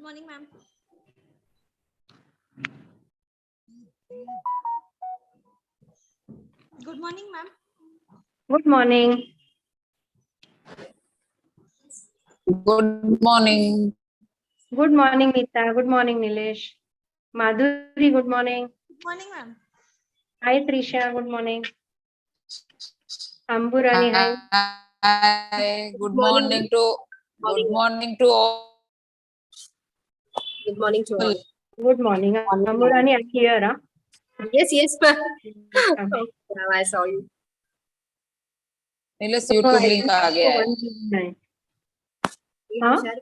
morning, ma'am. Good morning, ma'am. Good morning. Good morning. Good morning, Nita. Good morning, Nilesh. Madhuri, good morning. Good morning, ma'am. Hi, Trisha. Good morning. Amburani, hi. Hi. Good morning to all. Good morning to all. Good morning. Amburani, I'm here. Huh? Yes, ma'am. Okay. Now I saw you. Nilesh So, YouTube I link आ think गया है. 109. You Huh? share?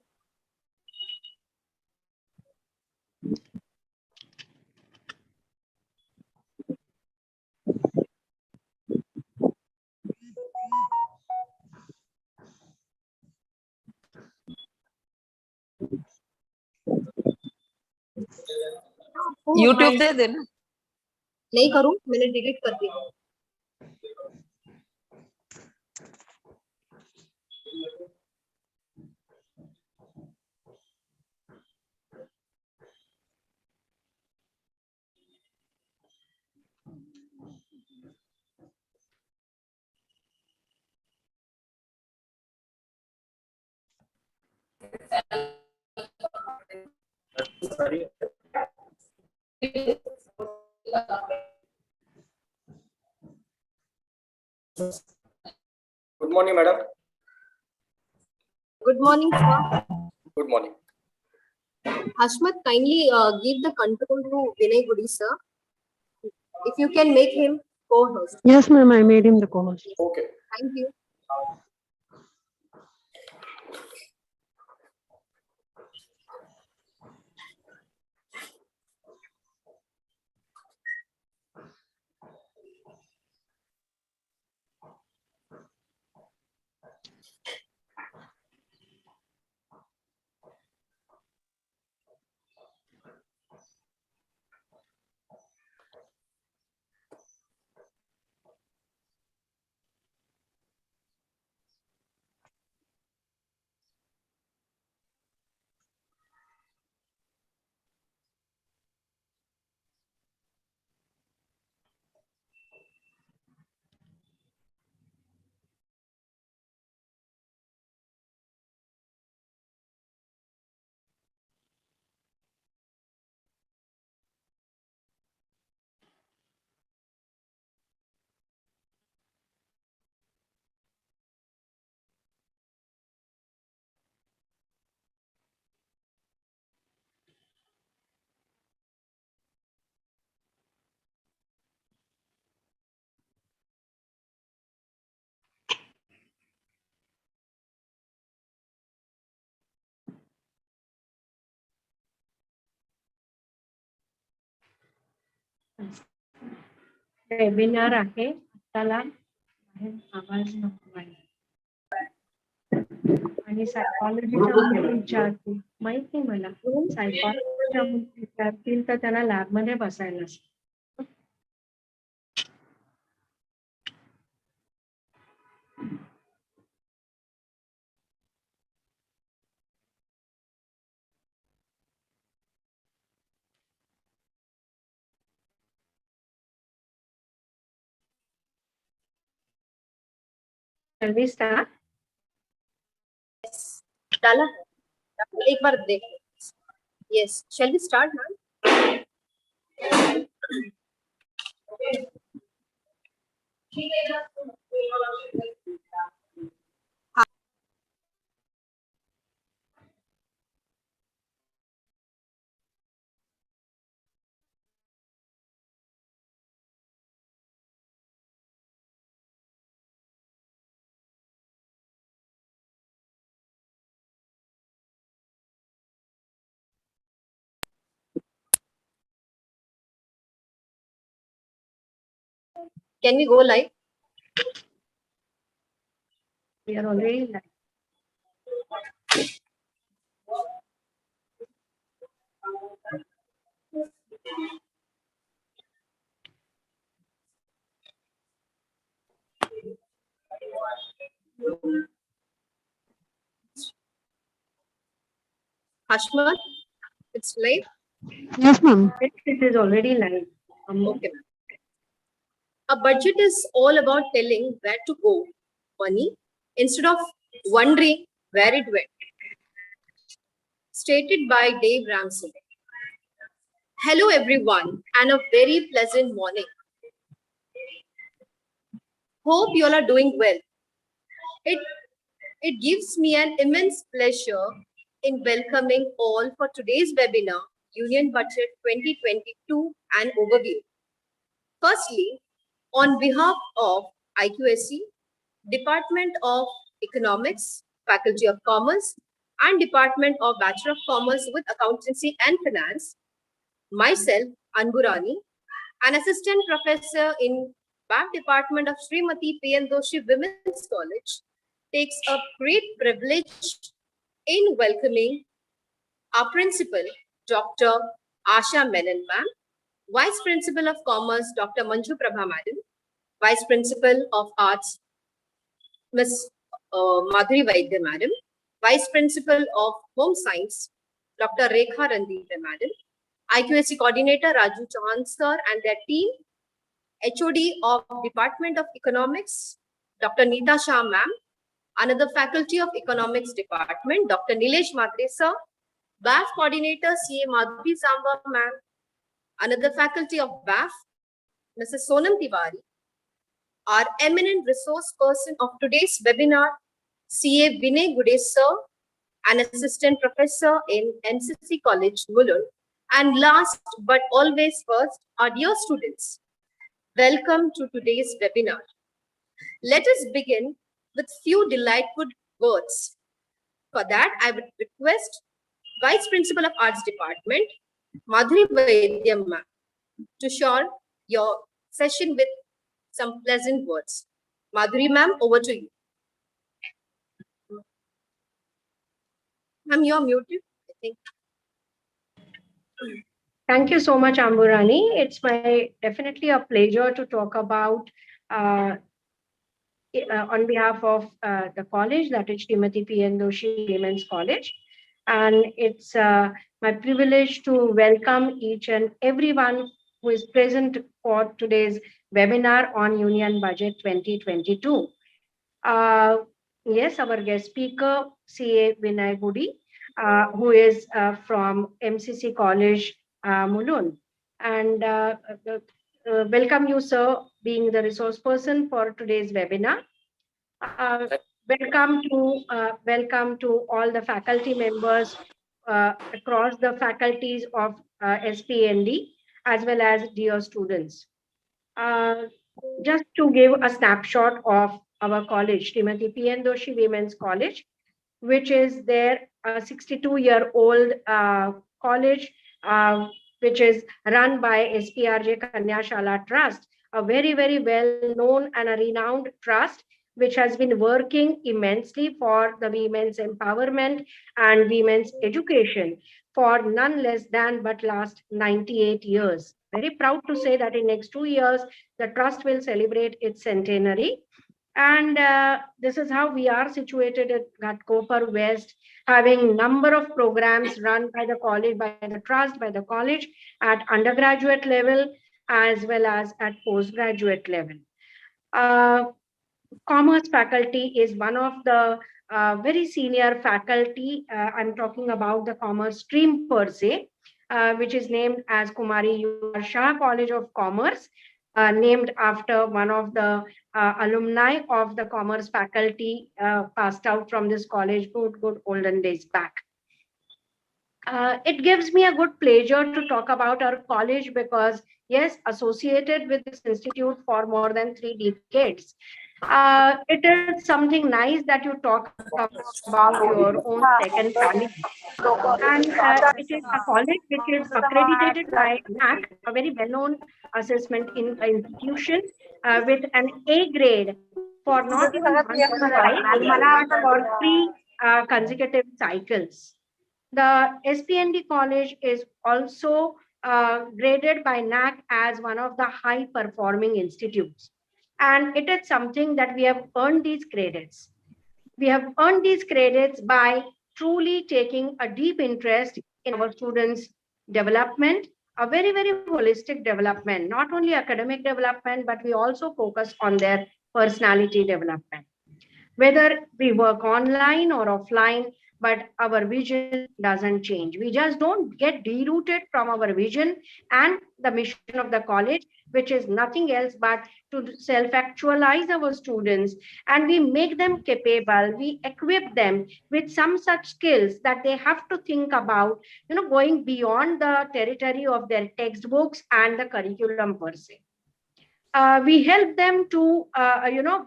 YouTube दे देना. नहीं करूं, मैंने delete कर दिया. Good morning, madam. Good morning, sir. Good morning. Hashmat, kindly give the control to Vinay Gudi, sir. If you can make him co-host. Yes, ma'am. I made him the co-host. Okay. Thank you. Webinar आहे त्याला आवाज नको आहे आणि सायकॉलॉजीच्या मुली विचारतील माहिती मला सायकॉलॉजीच्या मुली विचारतील तर त्यांना लॅब मध्ये बसायला Shall we start? डाला है. एक बार देख. Yes. Shall we start, ma'am? Can we go live? We are already live. Hashmat, It's live? Yes, ma'am. It is already live. Okay. A budget is all about telling where to go money instead of wondering where it went. Stated by Dave Ramsey. Hello, everyone, and a very pleasant morning. Hope you all are doing well. It gives me an immense pleasure in welcoming all for today's webinar, Union Budget 2022 and Overview. Firstly, on behalf of IQSC, Department of Economics, Faculty of Commerce, and Department of Bachelor of Commerce with Accountancy and Finance, myself, Anburani, an assistant professor in BAC Department of Srimati P.N. Doshi Women's College, takes a great privilege in welcoming our principal, Dr. Asha Menon ma'am, Vice Principal of Commerce, Dr. Manju Prabha madam, Vice Principal of Arts, Ms. Madhuri Vaidya madam, Vice Principal of Home Science, Dr. Rekha Randeep madam, IQSC Coordinator Raju Chauhan sir and their team, HOD of Department of Economics, Dr. Neeta Shah ma'am, another Faculty of Economics Department, Dr. Nilesh Matre sir, BAF Coordinator CA Madhuri Zamba ma'am, another Faculty of BAF, Mrs. Sonam Tiwari, our eminent resource person of today's webinar, CA Vinay Gude sir, an assistant professor in NCC College, Mulund, and last but always first, our dear students. Welcome to today's webinar. Let us begin with few delightful words. For that, I would request Vice Principal of Arts Department, Madhuri Vaidya ma'am, to share your session with some pleasant words. Madhuri ma'am, over to you. Ma'am, you are muted, I think. Thank you so much, Amburani. It's definitely a pleasure to talk about on behalf of the college, that is Srimati P.N. Doshi Women's College. And it's my privilege to welcome each and everyone who is present for today's webinar on Union Budget 2022. Yes, our guest speaker, CA Vinay Gudi, who is from MCC College, Mulund. And welcome you, sir, being the resource person for today's webinar. Welcome to all the faculty members across the faculties of SPND, as well as dear students. Just to give a snapshot of our college, Srimati P.N. Doshi Women's College, which is their 62-year-old college, which is run by SPRJ Kanyashala Trust, a very, very well-known and a renowned trust, which has been working immensely for the women's empowerment and women's education for none less than but last 98 years. Very proud to say that in next 2 years, the trust will celebrate its centenary. And this is how we are situated at Ghatkopar West, having number of programs run by the college, by the trust, by the college at undergraduate level, as well as at postgraduate level. Commerce faculty is one of the very senior faculty. I'm talking about the commerce stream per se, which is named as Kumari U.R. Shah College of Commerce, named after one of the alumni of the commerce faculty passed out from this college good olden days back. It gives me a good pleasure to talk about our college because, yes, associated with this institute for more than 3 decades, it is something nice that you talk about your own second family. And it is a college which is accredited by NAC, a very well-known assessment institution with an A grade for not even once but twice, but for 3 consecutive cycles. The SPND college is also graded by NAC as one of the high performing institutes. And it is something that we have earned these credits. We have earned these credits by truly taking a deep interest in our students' development, a very, very holistic development, not only academic development, but we also focus on their personality development. Whether we work online or offline, but our vision doesn't change. We just don't get derooted from our vision and the mission of the college, which is nothing else but to self-actualize our students, and we make them capable, we equip them with some such skills that they have to think about, going beyond the territory of their textbooks and the curriculum per se. We help them to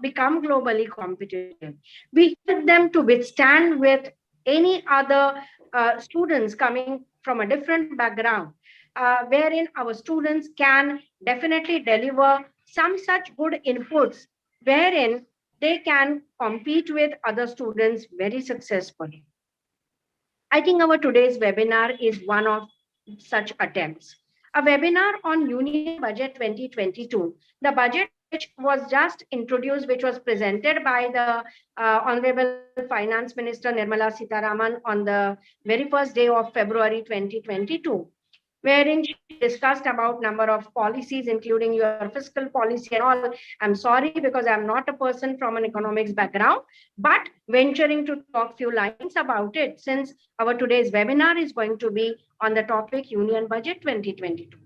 become globally competitive. We help them to withstand with any other students coming from a different background, wherein our students can definitely deliver some such good inputs wherein they can compete with other students very successfully. I think our today's webinar is one of such attempts. A webinar on Union Budget 2022, the budget which was just introduced, which was presented by the Honorable Finance Minister Nirmala Sitharaman on the very first day of February 2022, wherein she discussed about number of policies, including your fiscal policy and all. I'm sorry because I'm not a person from an economics background, but venturing to talk few lines about it, since our today's webinar is going to be on the topic Union Budget 2022.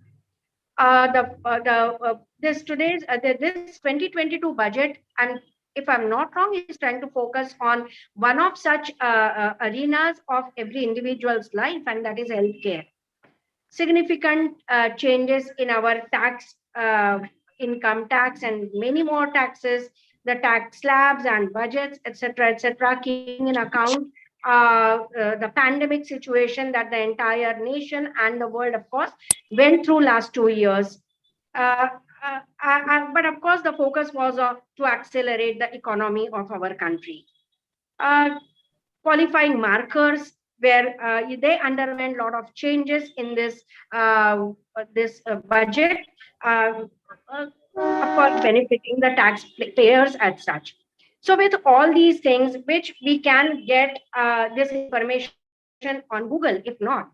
This 2022 budget, and if I'm not wrong, is trying to focus on one of such arenas of every individual's life, and that is healthcare. Significant changes in our tax, income tax, and many more taxes, the tax slabs and budgets, etc., keeping in account the pandemic situation that the entire nation and the world, of course, went through last 2 years. But of course, the focus was to accelerate the economy of our country. Qualifying markers, where they underwent a lot of changes in this budget, uh, of course, benefiting the taxpayers as such. So with all these things, which we can get this information on Google, if not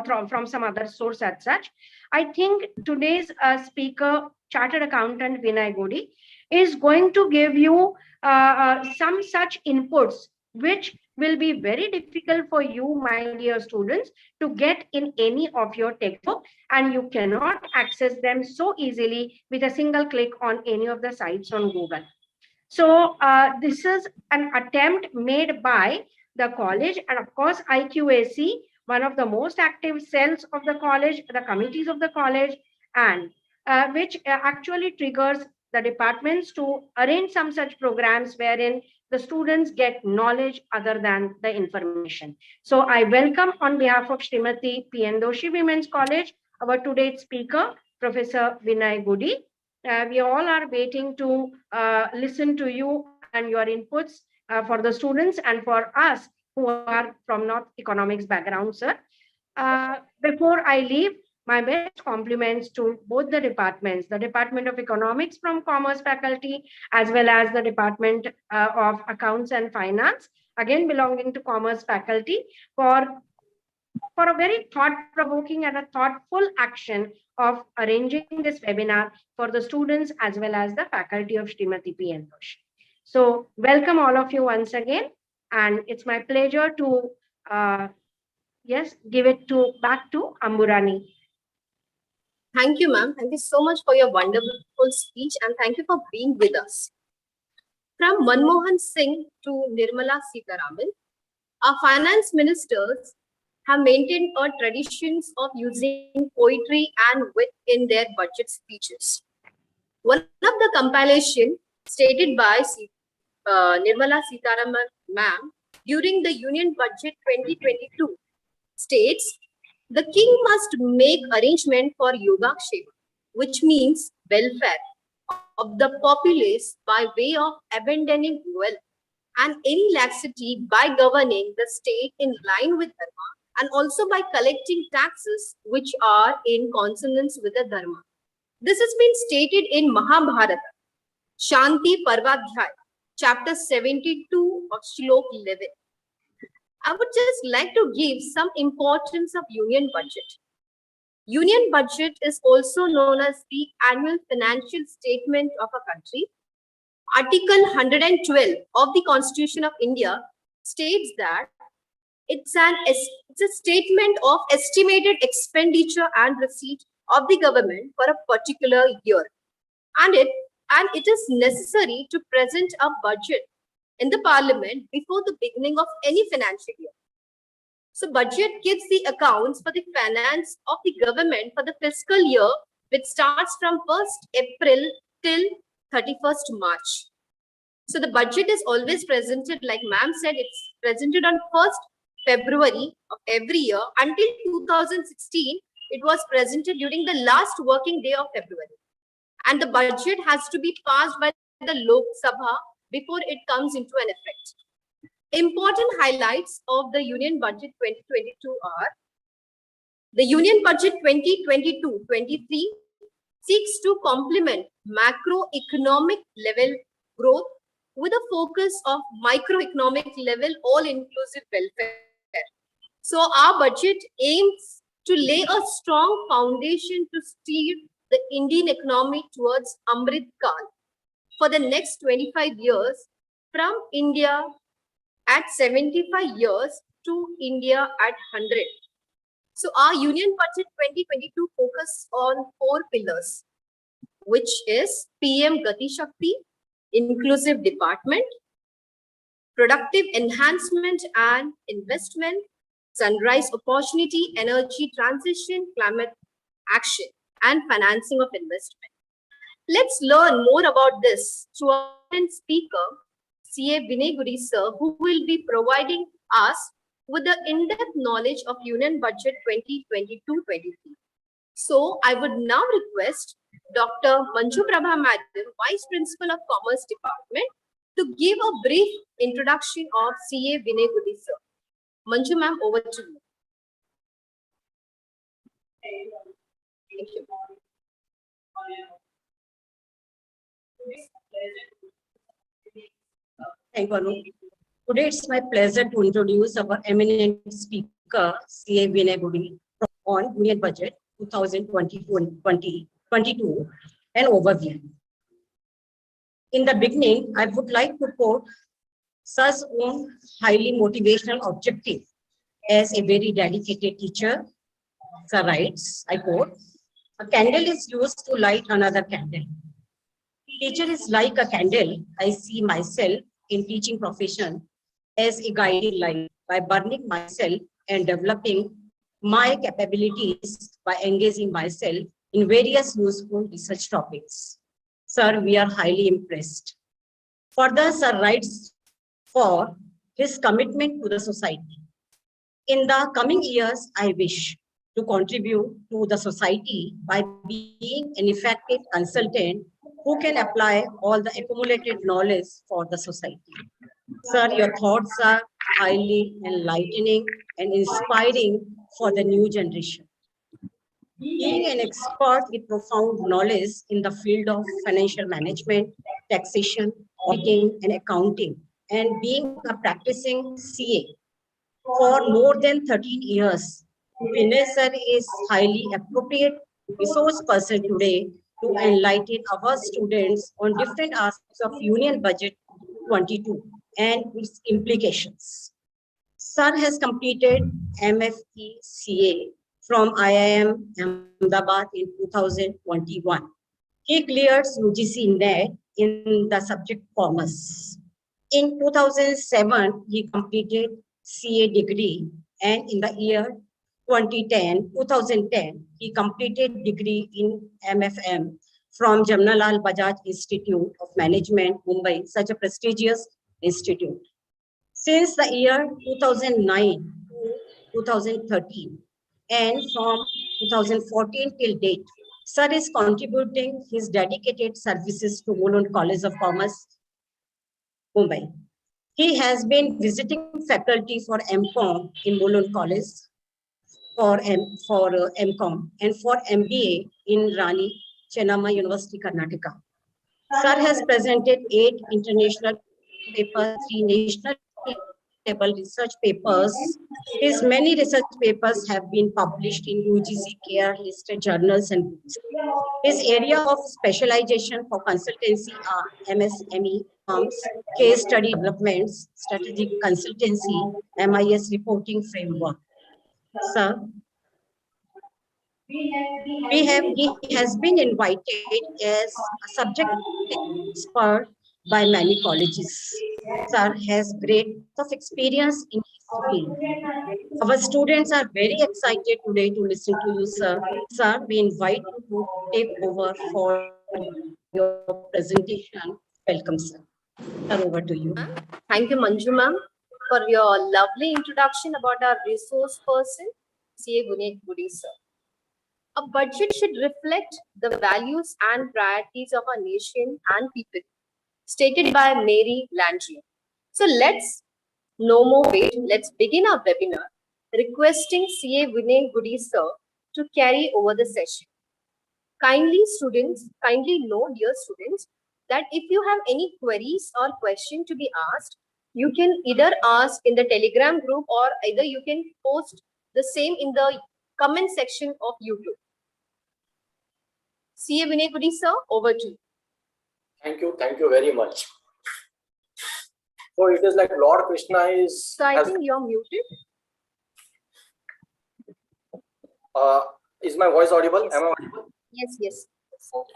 from some other source as such, I think today's speaker, Chartered Accountant Vinay Gudi, is going to give you some such inputs, which will be very difficult for you, my dear students, to get in any of your textbook, and you cannot access them so easily with a single click on any of the sites on Google. So this is an attempt made by the college, and of course IQAC, one of the most active cells of the college, the committees of the college, and which actually triggers the departments to arrange some such programs wherein the students get knowledge other than the information. So I welcome on behalf of Srimati P.N. Doshi Women's College, our today's speaker, Professor Vinay Gudi. We all are waiting to listen to you and your inputs for the students and for us who are from not economics background, sir. Before I leave, my best compliments to both the departments, the Department of Economics from Commerce faculty, as well as the Department of Accounts and Finance, again belonging to Commerce faculty, for a very thought-provoking and a thoughtful action of arranging this webinar for the students as well as the faculty of Srimati P.N. Doshi. So welcome all of you once again, and it's my pleasure to give it back to Amburani. Thank you, ma'am. Thank you so much for your wonderful speech, and thank you for being with us. From Manmohan Singh to Nirmala Sitharaman, our finance ministers have maintained a traditions of using poetry and wit in their budget speeches. One of the compilation stated by Nirmala Sitharaman ma'am during the Union Budget 2022 states, the king must make arrangement for Yogakshema, which means welfare of the populace by way of abandoning wealth and any laxity by governing the state in line with Dharma, and also by collecting taxes which are in consonance with the Dharma. This has been stated in Mahabharata, Shanti Parvadhyaya, chapter 72 of Shlok 11. I would just like to give some importance of union budget. Union budget is also known as the annual financial statement of a country. Article 112 of the Constitution of India states that it's a statement of estimated expenditure and receipt of the government for a particular year. And it is necessary to present a budget in the parliament before the beginning of any financial year. So budget gives the accounts for the finance of the government for the fiscal year, which starts from 1st April till 31st March. So the budget is always presented, like ma'am said, it's presented on 1st February of every year. Until 2016, it was presented during the last working day of February. And the budget has to be passed by the Lok Sabha before it comes into an effect. Important highlights of the Union Budget 2022 are: the Union Budget 2022-23 seeks to complement macroeconomic level growth with a focus of microeconomic level all-inclusive welfare. So our budget aims to lay a strong foundation to steer the Indian economy towards Amrit Kal for the next 25 years, from India at 75 years to India at 100. So our Union Budget 2022 focus on 4 pillars, which is PM Gati Shakti, inclusive department, productive enhancement and investment, sunrise opportunity, energy transition, climate action, and financing of investment. Let's learn more about this through our speaker, CA Vinay Guri sir, who will be providing us with the in-depth knowledge of Union Budget 2022-23. So I would now request Dr. Manju Prabha Madam, Vice Principal of Commerce Department, to give a brief introduction of CA Vinay Guri sir. Manju ma'am, over to you. Thank you. Thank you, Anu. Today it's my pleasure to introduce our eminent speaker, CA Vinay Guri, on Union Budget 2022 and overview. In the beginning, I would like to quote Sir's own highly motivational objective as a very dedicated teacher. Sir writes, I quote, "A candle is used to light another candle. Teacher is like a candle. I see myself in teaching profession as a guiding light by burning myself and developing my capabilities by engaging myself in various useful research topics. Sir, we are highly impressed." Further, Sir writes for his commitment to the society. In the coming years, I wish to contribute to the society by being an effective consultant who can apply all the accumulated knowledge for the society. Sir, your thoughts are highly enlightening and inspiring for the new generation. Being an expert with profound knowledge in the field of financial management, taxation, auditing, and accounting, and being a practicing CA for more than 13 years, Vinay sir is highly appropriate resource person today to enlighten our students on different aspects of Union Budget 22 and its implications. Sir has completed MFE CA from IIM Ahmedabad in 2021. He cleared UGC NET in the subject commerce. In 2007, he completed CA degree, and in the year 2010, he completed degree in MFM from Jamnalal Bajaj Institute of Management, Mumbai, such a prestigious institute. Since the year 2009 to 2013, and from 2014 till date, Sir is contributing his dedicated services to Mulund College of Commerce, Mumbai. He has been visiting faculty for MCOM in Mulund College, for MCOM, and for MBA in Rani Chennamma University, Karnataka. Sir has presented 8 international papers, 3 national research papers. His many research papers have been published in UGC care listed journals and books. His area of specialization for consultancy are MSME firms, case study developments, strategic consultancy, MIS reporting framework. Sir, he has been invited as a subject expert by many colleges. Sir has great of experience in his field. Our students are very excited today to listen to you, sir. Sir, we invite you to take over for your presentation. Welcome, sir. Sir, over to you. Thank you, Manju ma'am, for your lovely introduction about our resource person, CA Gunek Gudi sir. A budget should reflect the values and priorities of our nation and people, stated by Mary Landry. So let's no more wait. Let's begin our webinar, requesting CA Vinay Gudi sir to carry over the session. Kindly know, dear students, that if you have any queries or question to be asked, you can either ask in the Telegram group or either you can post the same in the comment section of YouTube. CA Vinay Gudi sir, over to you. Thank you very much. So it is like Lord Krishna is. So I think you're muted. Is my voice audible? Am I audible? Yes. So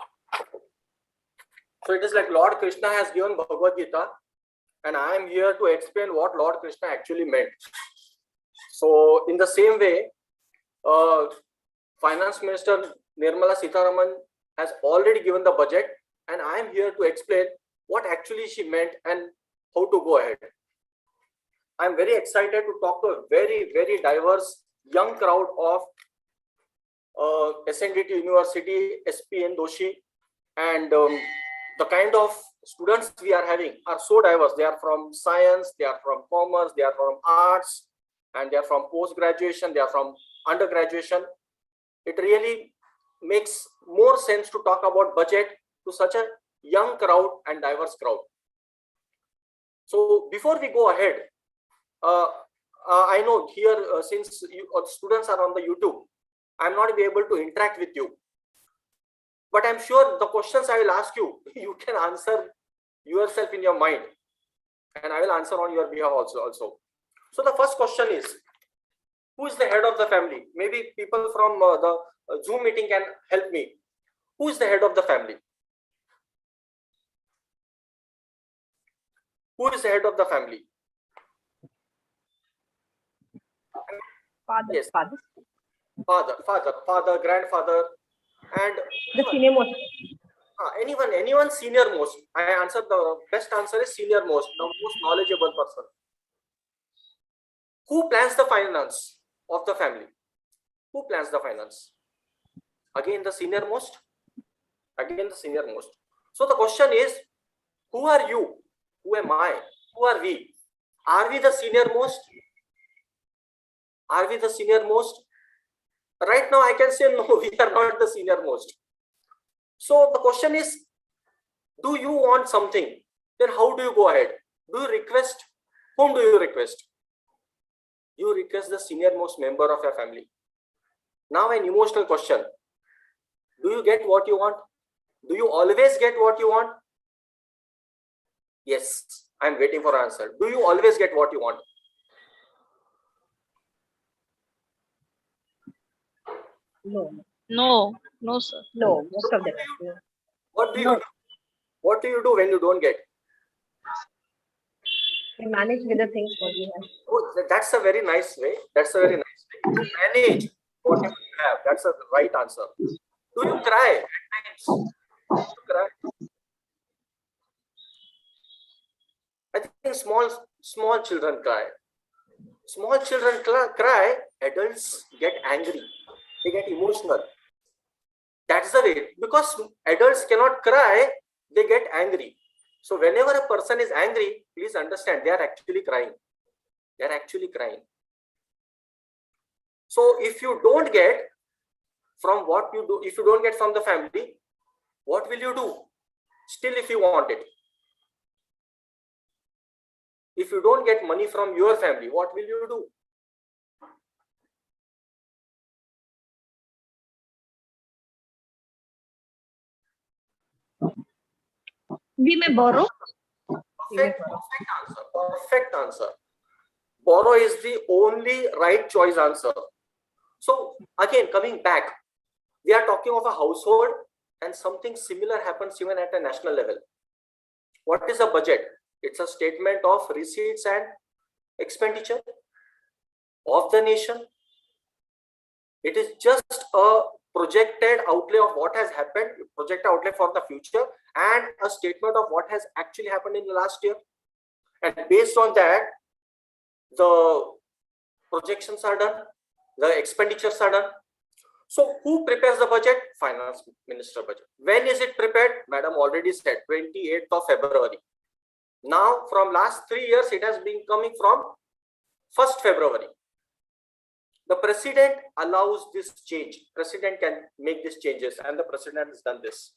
it is like Lord Krishna has given Bhagavad Gita, and I am here to explain what Lord Krishna actually meant. So in the same way, Finance Minister Nirmala Sitharaman has already given the budget, and I am here to explain what actually she meant and how to go ahead. I am very excited to talk to a very diverse young crowd of SNDT University, SPN Doshi, and the kind of students we are having are so diverse. They are from science, they are from commerce, they are from arts, and they are from post-graduation, they are from undergraduation. It really makes more sense to talk about budget to such a young crowd and diverse crowd. So before we go ahead, I know here since students are on the YouTube, I'm not be able to interact with you. But I'm sure the questions I will ask you, you can answer yourself in your mind. And I will answer on your behalf also. So the first question is, who is the head of the family? Maybe people from the Zoom meeting can help me. Who is the head of the family? Who is the head of the family? Father. Yes. Father. Father, grandfather, and The senior most. anyone senior most. I answered the best answer is senior most, the most knowledgeable person. Who plans the finance of the family? Who plans the finance? Again, the senior most. Again, the senior most. So the question is, who are you? Who am I? Who are we? Are we the senior most? Are we the senior most? Right now, I can say no, we are not the senior most. So the question is, do you want something? Then how do you go ahead? Do you request? Whom do you request? You request the senior most member of your family. Now an emotional question. Do you get what you want? Do you always get what you want? Yes, I'm waiting for an answer. Do you always get what you want? No, sir. No, most of the time. What do you do? What do you do when you don't get? We manage with the things what we have. Oh, that's a very nice way. That's a very nice way. You manage whatever you have. That's a right answer. Do you cry at times? Do you cry? I think small children cry. Small children cry. Adults get angry. They get emotional. That's the way. Because adults cannot cry, they get angry. So whenever a person is angry, please understand they are actually crying. They are actually crying. So if you don't get from what you do, if you don't get from the family, what will you do? Still, if you want it. If you don't get money from your family, what will you do? We may borrow. Perfect answer. Perfect answer. Borrow is the only right choice answer. So again, coming back, we are talking of a household, and something similar happens even at a national level. What is a budget? It's a statement of receipts and expenditure of the nation. It is just a projected outlay of what has happened, projected outlay for the future, and a statement of what has actually happened in the last year. And based on that, the projections are done, the expenditures are done. So who prepares the budget? Finance Minister budget. When is it prepared? Madam already said 28th of February. Now from last 3 years, it has been coming from 1st February. The president allows this change. President can make these changes, and the president has done this.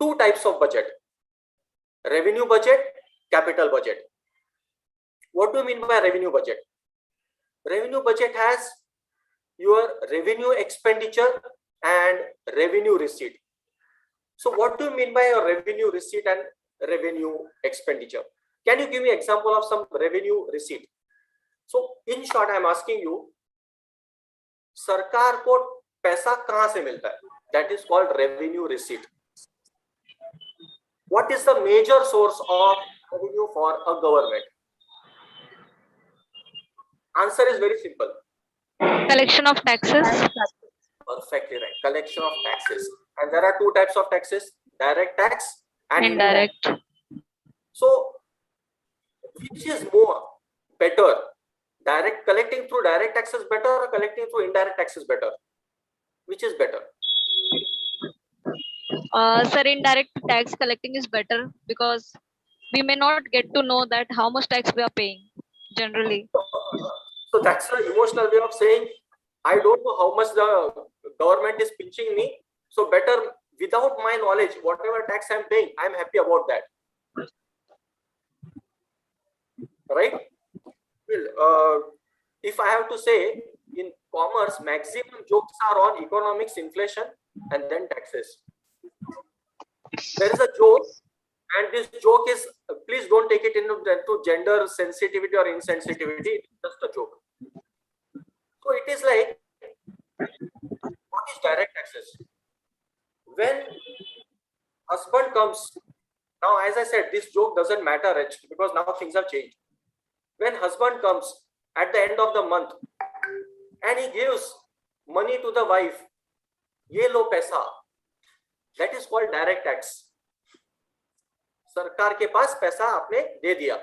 Two types of budget: revenue budget, capital budget. What do you mean by revenue budget? Revenue budget has your revenue expenditure and revenue receipt. So what do you mean by a revenue receipt and revenue expenditure? Can you give me example of some revenue receipt? So in short, I am asking you, सरकार को पैसा कहां से मिलता है? That is called revenue receipt. What is the major source of revenue for a government? Answer is very simple. Collection of taxes. Perfectly right. Collection of taxes. And there are two types of taxes: direct tax and Indirect. So which is more better? Collecting through direct tax is better, or collecting through indirect tax is better? Which is better? Sir, indirect tax collecting is better because we may not get to know that how much tax we are paying generally. So that's an emotional way of saying, I don't know how much the government is pinching me. So better without my knowledge, whatever tax I'm paying, I'm happy about that. Right? Well, if I have to say, in commerce, maximum jokes are on economics, inflation, and then taxes. There is a joke, and this joke is, please don't take it into gender sensitivity or insensitivity. It's just a joke. So it is like, what is direct taxes? When husband comes, now as I said, this joke doesn't matter because now things have changed. When husband comes at the end of the month and he gives money to the wife, ye lo paisa, that is called direct tax. सरकार के पास पैसा आपने दे दिया,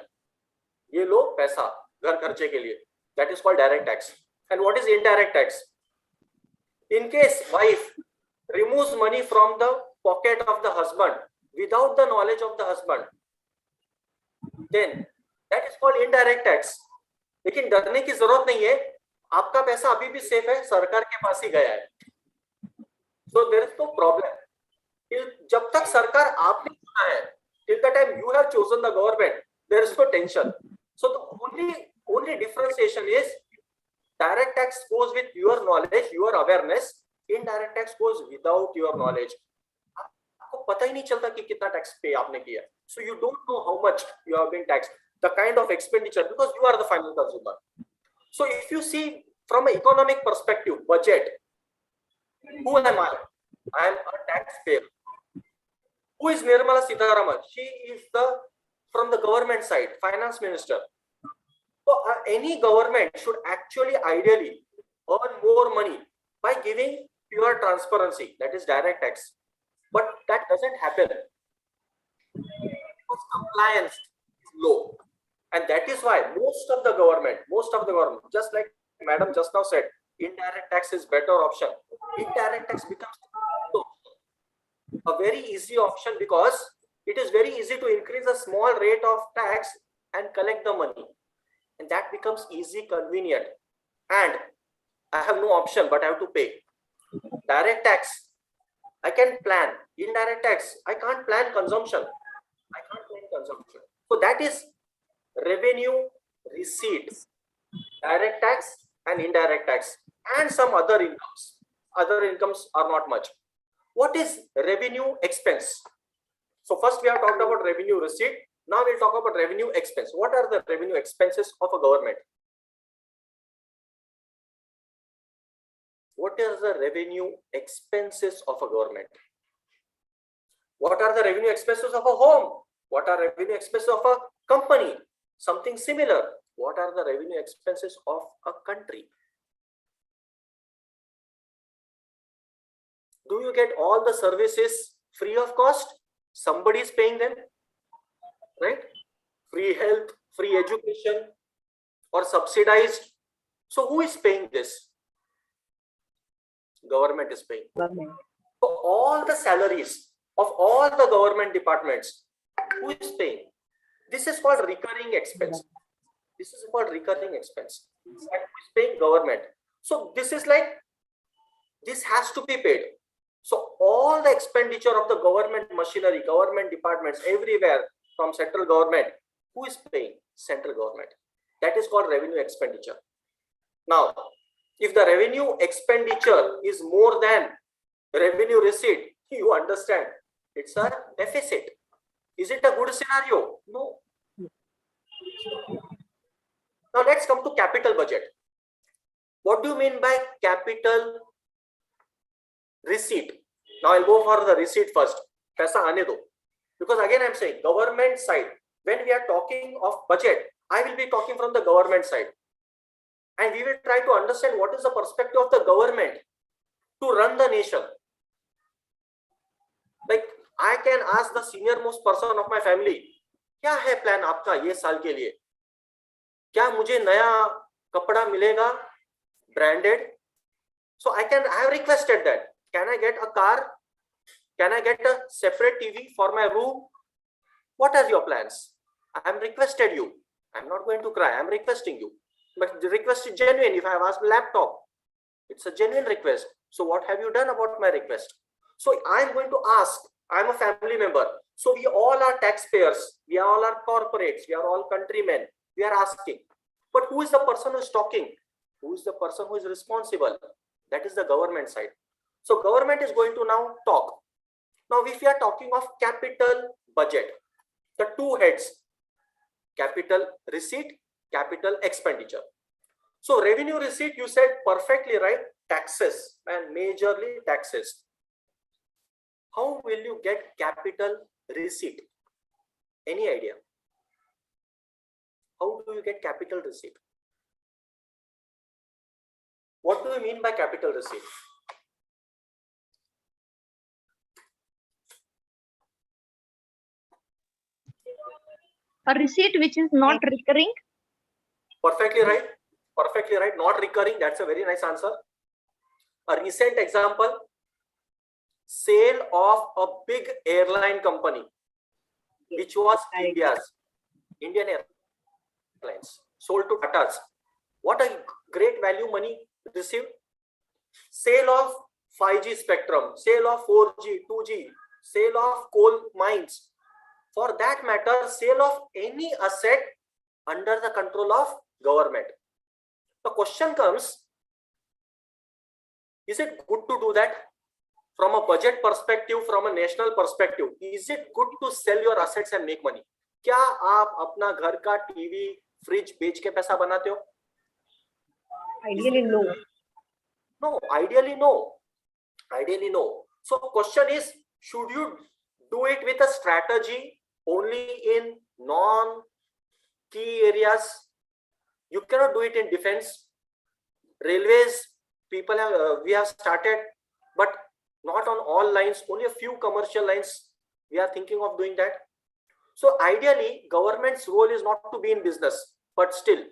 ये लो पैसा घर खर्चे के लिए. That is called direct tax. And what is indirect tax? In case wife removes money from the pocket of the husband without the knowledge of the husband, then that is called indirect tax. लेकिन डरने की जरूरत नहीं है, आपका पैसा अभी भी सेफ है, सरकार के पास ही गया है. So there is no problem. जब तक सरकार आपने चुना है, till the time you have chosen the government, there is no tension. So the only differentiation is direct tax goes with your knowledge, your awareness. Indirect tax goes without your knowledge. आपको पता ही नहीं चलता कि कितना tax पे आपने किया. So you don't know how much you have been taxed, the kind of expenditure, because you are the final consumer. So if you see from an economic perspective, budget, who am I? I am a taxpayer. Who is Nirmala Sitharaman? She is from the government side, finance minister. So any government should actually ideally earn more money by giving pure transparency, that is direct tax. But that doesn't happen because compliance is low. And that is why most of the government, just like Madam just now said, indirect tax is better option. Indirect tax becomes a very easy option because it is very easy to increase a small rate of tax and collect the money. And that becomes easy, convenient. And I have no option, but I have to pay. Direct tax, I can plan. Indirect tax, I can't plan consumption. So that is revenue receipt, direct tax and indirect tax, and some other incomes. Other incomes are not much. What is revenue expense? So first we have talked about revenue receipt. Now we'll talk about revenue expense. What are the revenue expenses of a government? What are the revenue expenses of a government? What are the revenue expenses of a home? What are revenue expenses of a company? Something similar. What are the revenue expenses of a country? Do you get all the services free of cost? Somebody is paying them, right? Free health, free education, or subsidized. So who is paying this? Government is paying. So all the salaries of all the government departments, who is paying? This is called recurring expense. This is called recurring expense. And who is paying? Government. So this is like, this has to be paid. So all the expenditure of the government machinery, government departments, everywhere from central government, who is paying? Central government. That is called revenue expenditure. Now, if the revenue expenditure is more than revenue receipt, you understand it's a deficit. Is it a good scenario? No. Now let's come to capital budget. What do you mean by capital receipt? Now I'll go for the receipt first. Paisa aane do. Because again I'm saying government side. When we are talking of budget, I will be talking from the government side. And we will try to understand what is the perspective of the government to run the nation. Like I can ask the senior most person of my family, क्या है plan आपका ये साल के लिए? क्या मुझे नया कपड़ा मिलेगा branded? So I have requested that. Can I get a car? Can I get a separate TV for my room? What are your plans? I am requested you. I'm not going to cry. I'm requesting you. But the request is genuine. If I have asked laptop, it's a genuine request. So what have you done about my request? So I'm going to ask. I'm a family member. So we all are taxpayers. We all are corporates. We are all countrymen. We are asking. But who is the person who is talking? Who is the person who is responsible? That is the government side. So government is going to now talk. Now if we are talking of capital budget, the two heads, capital receipt, capital expenditure. So revenue receipt, you said perfectly right, taxes and majorly taxes. How will you get capital receipt? Any idea? How do you get capital receipt? What do you mean by capital receipt? A receipt which is not recurring. Perfectly right. Perfectly right. Not recurring. That's a very nice answer. A recent example, sale of a big airline company, which was Indian Airlines, sold to Tata's. What a great value money received. Sale of 5G spectrum, sale of 4G, 2G, sale of coal mines. For that matter, sale of any asset under the control of government. The question comes, is it good to do that? From a budget perspective, from a national perspective, is it good to sell your assets and make money? क्या आप अपना घर का TV, fridge बेच के पैसा बनाते हो? Ideally, no. No, ideally no. Ideally no. So question is, should you do it with a strategy only in non-key areas? You cannot do it in defense. Railways, people have we have started, but not on all lines, only a few commercial lines we are thinking of doing that. So ideally, government's role is not to be in business, but still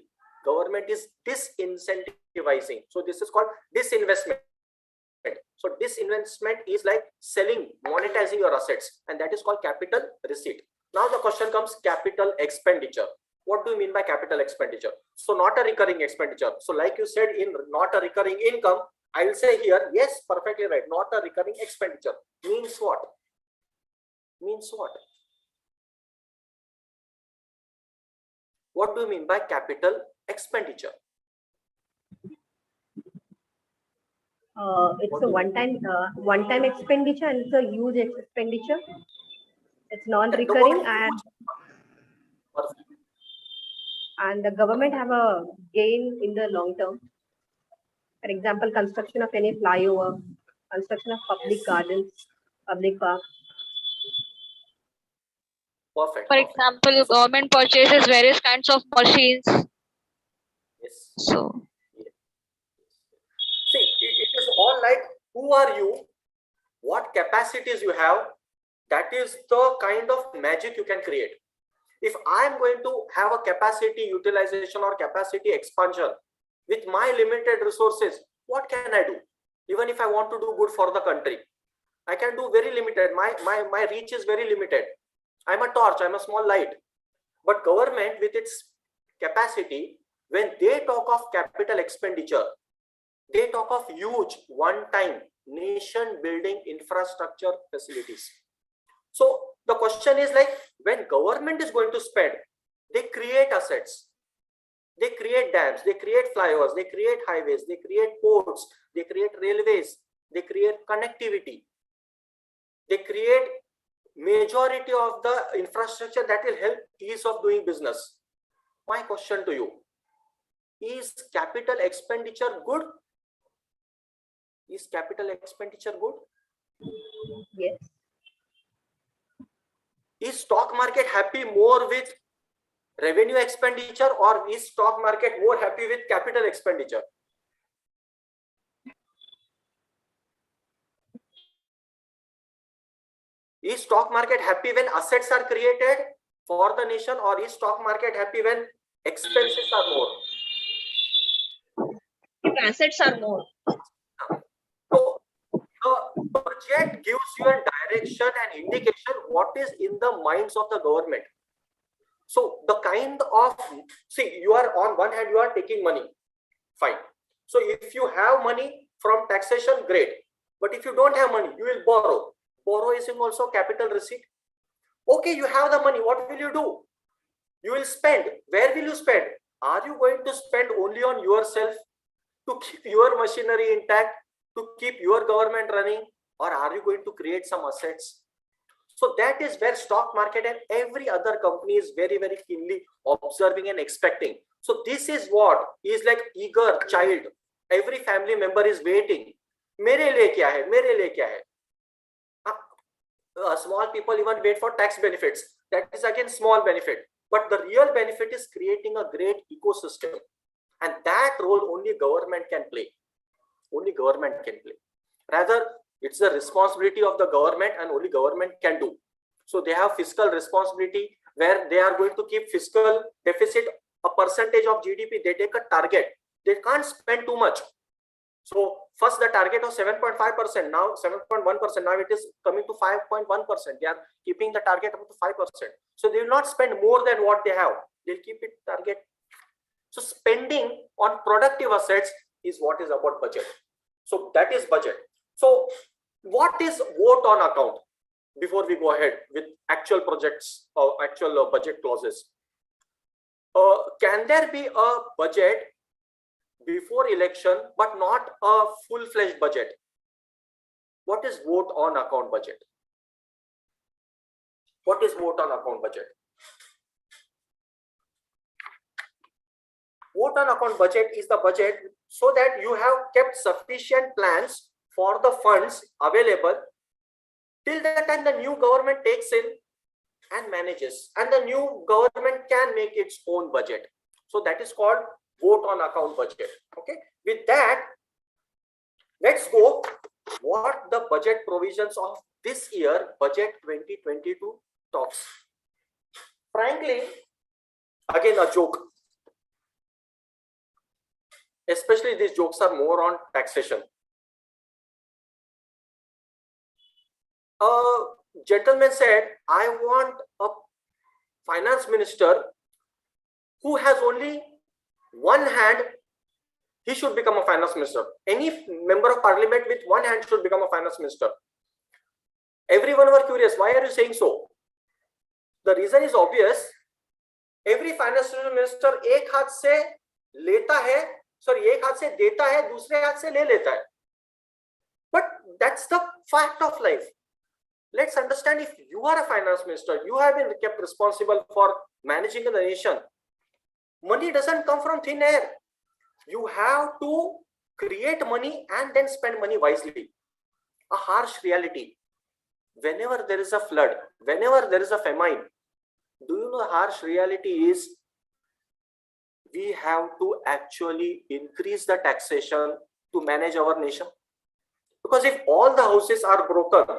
government is disincentivizing. So this is called disinvestment. So disinvestment is like selling, monetizing your assets, and that is called capital receipt. Now the question comes, capital expenditure. What do you mean by capital expenditure? So not a recurring expenditure. So like you said, in not a recurring income, I will say here, yes, perfectly right. Not a recurring expenditure. Means what? Means what? What do you mean by capital expenditure? It's a one-time expenditure, and it's a huge expenditure. It's non-recurring, and the government have a gain in the long term. For example, construction of any flyover, construction of public gardens, public parks. Perfect. For example, government purchases various kinds of machines. Yes. So See, it is all like, who are you? What capacities you have? That is the kind of magic you can create. If I am going to have a capacity utilization or capacity expansion with my limited resources, what can I do? Even if I want to do good for the country, I can do very limited. My reach is very limited. I'm a torch, I'm a small light. But government with its capacity, when they talk of capital expenditure, they talk of huge one-time nation building infrastructure facilities. So the question is like, when government is going to spend, they create assets, they create dams, they create flyovers, they create highways, they create ports, they create railways, they create connectivity, they create majority of the infrastructure that will help ease of doing business. My question to you, is capital expenditure good? Is capital expenditure good? Yes. Is stock market happy more with revenue expenditure, or is stock market more happy with capital expenditure? Is stock market happy when assets are created for the nation, or is stock market happy when expenses are more? If assets are more. So the budget gives you a direction and indication what is in the minds of the government. So the kind of, see, you are on one hand, you are taking money, fine. So if you have money from taxation, great. But if you don't have money, you will borrow. Borrow is also capital receipt. Okay, you have the money, what will you do? You will spend. Where will you spend? Are you going to spend only on yourself to keep your machinery intact, to keep your government running, or are you going to create some assets? So that is where stock market and every other company is very, very keenly observing and expecting. So this is what is like eager child. Every family member is waiting. मेरे लिए क्या है? मेरे लिए क्या है? Small people even wait for tax benefits. That is again small benefit. But the real benefit is creating a great ecosystem. And that role only government can play. Only government can play. Rather, it's the responsibility of the government, and only government can do. So they have fiscal responsibility where they are going to keep fiscal deficit a percentage of GDP. They take a target. They can't spend too much. So first the target was 7.5%, now 7.1%, now it is coming to 5.1%. They are keeping the target up to 5%. So they will not spend more than what they have. They'll keep it target. So spending on productive assets is what is about budget. So that is budget. So what is vote on account? Before we go ahead with actual projects or actual budget clauses, can there be a budget before election but not a full-fledged budget? What is vote on account budget? What is vote on account budget? Vote on account budget is the budget so that you have kept sufficient plans for the funds available till the time the new government takes in and manages, and the new government can make its own budget. So that is called vote on account budget. Okay, with that, let's go what the budget provisions of this year, budget 2022 talks. Frankly, again a joke. Especially these jokes are more on taxation. A gentleman said, I want a finance minister who has only one hand. He should become a finance minister. Any member of parliament with one hand should become a finance minister. Everyone were curious, why are you saying so? The reason is obvious. Every finance minister एक हाथ से लेता है, sorry, एक हाथ से देता है, दूसरे हाथ से ले लेता है. But that's the fact of life. Let's understand, if you are a finance minister, you have been kept responsible for managing the nation. Money doesn't come from thin air. You have to create money and then spend money wisely. A harsh reality. Whenever there is a flood, whenever there is a famine, do you know the harsh reality is we have to actually increase the taxation to manage our nation? Because if all the houses are broken,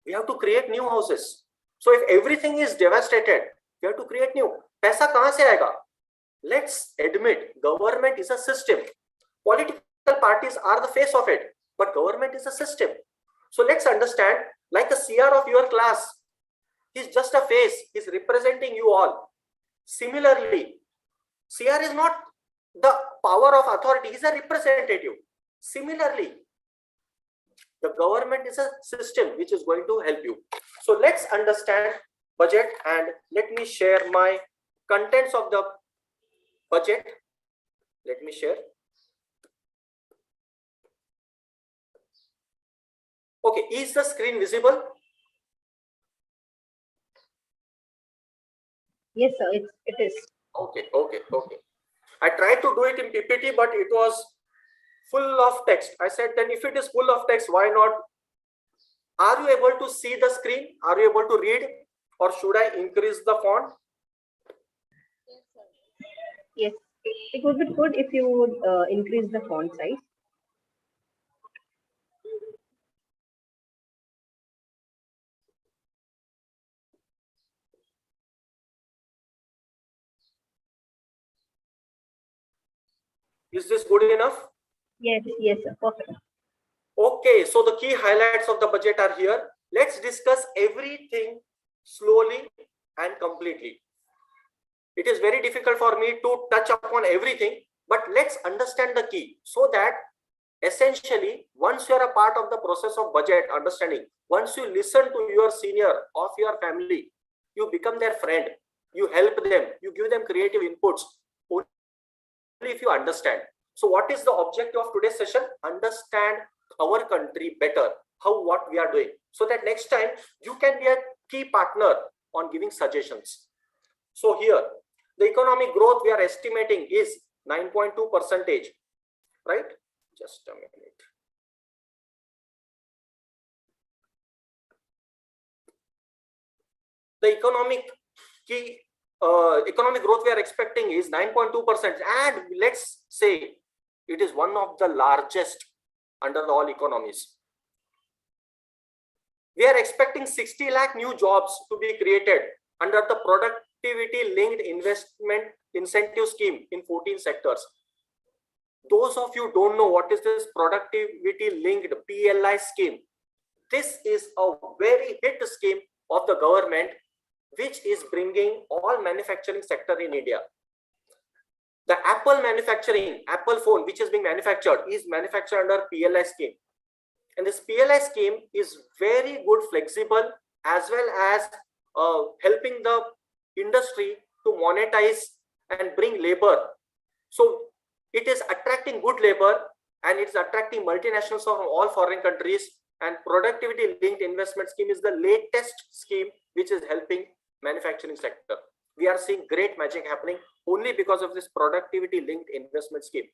we have to create new houses. So if everything is devastated, we have to create new. पैसा कहाँ से आएगा? Let's admit, government is a system. Political parties are the face of it, but government is a system. So let's understand, like the CR of your class, he's just a face, he's representing you all. Similarly, CR is not the power of authority, he's a representative. Similarly, the government is a system which is going to help you. So let's understand budget, and let me share my contents of the budget. Let me share. Okay, is the screen visible? Yes, sir, it is. Okay. I tried to do it in PPT, but it was full of text. I said, then if it is full of text, why not? Are you able to see the screen? Are you able to read? Or should I increase the font? Yes, it would be good if you would increase the font size. Is this good enough? Yes, sir, perfect. Okay, so the key highlights of the budget are here. Let's discuss everything slowly and completely. It is very difficult for me to touch upon everything, but let's understand the key, so that essentially, once you are a part of the process of budget understanding, once you listen to your senior of your family, you become their friend, you help them, you give them creative inputs, only if you understand. So what is the objective of today's session? Understand our country better, what we are doing, so that next time you can be a key partner on giving suggestions. So here, the economic growth we are estimating is 9.2%, right? Just a minute. The economic growth we are expecting is 9.2%, and let's say it is one of the largest under all economies. We are expecting 60 lakh new jobs to be created under the productivity linked investment incentive scheme in 14 sectors. Those of you don't know what is this productivity linked PLI scheme. This is a very hit scheme of the government, which is bringing all manufacturing sector in India. The Apple manufacturing, Apple phone, which is being manufactured, is manufactured under PLI scheme. And this PLI scheme is very good, flexible, as well as helping the industry to monetize and bring labor. So it is attracting good labor, and it's attracting multinationals from all foreign countries. And productivity linked investment scheme is the latest scheme which is helping manufacturing sector. We are seeing great magic happening only because of this productivity linked investment scheme.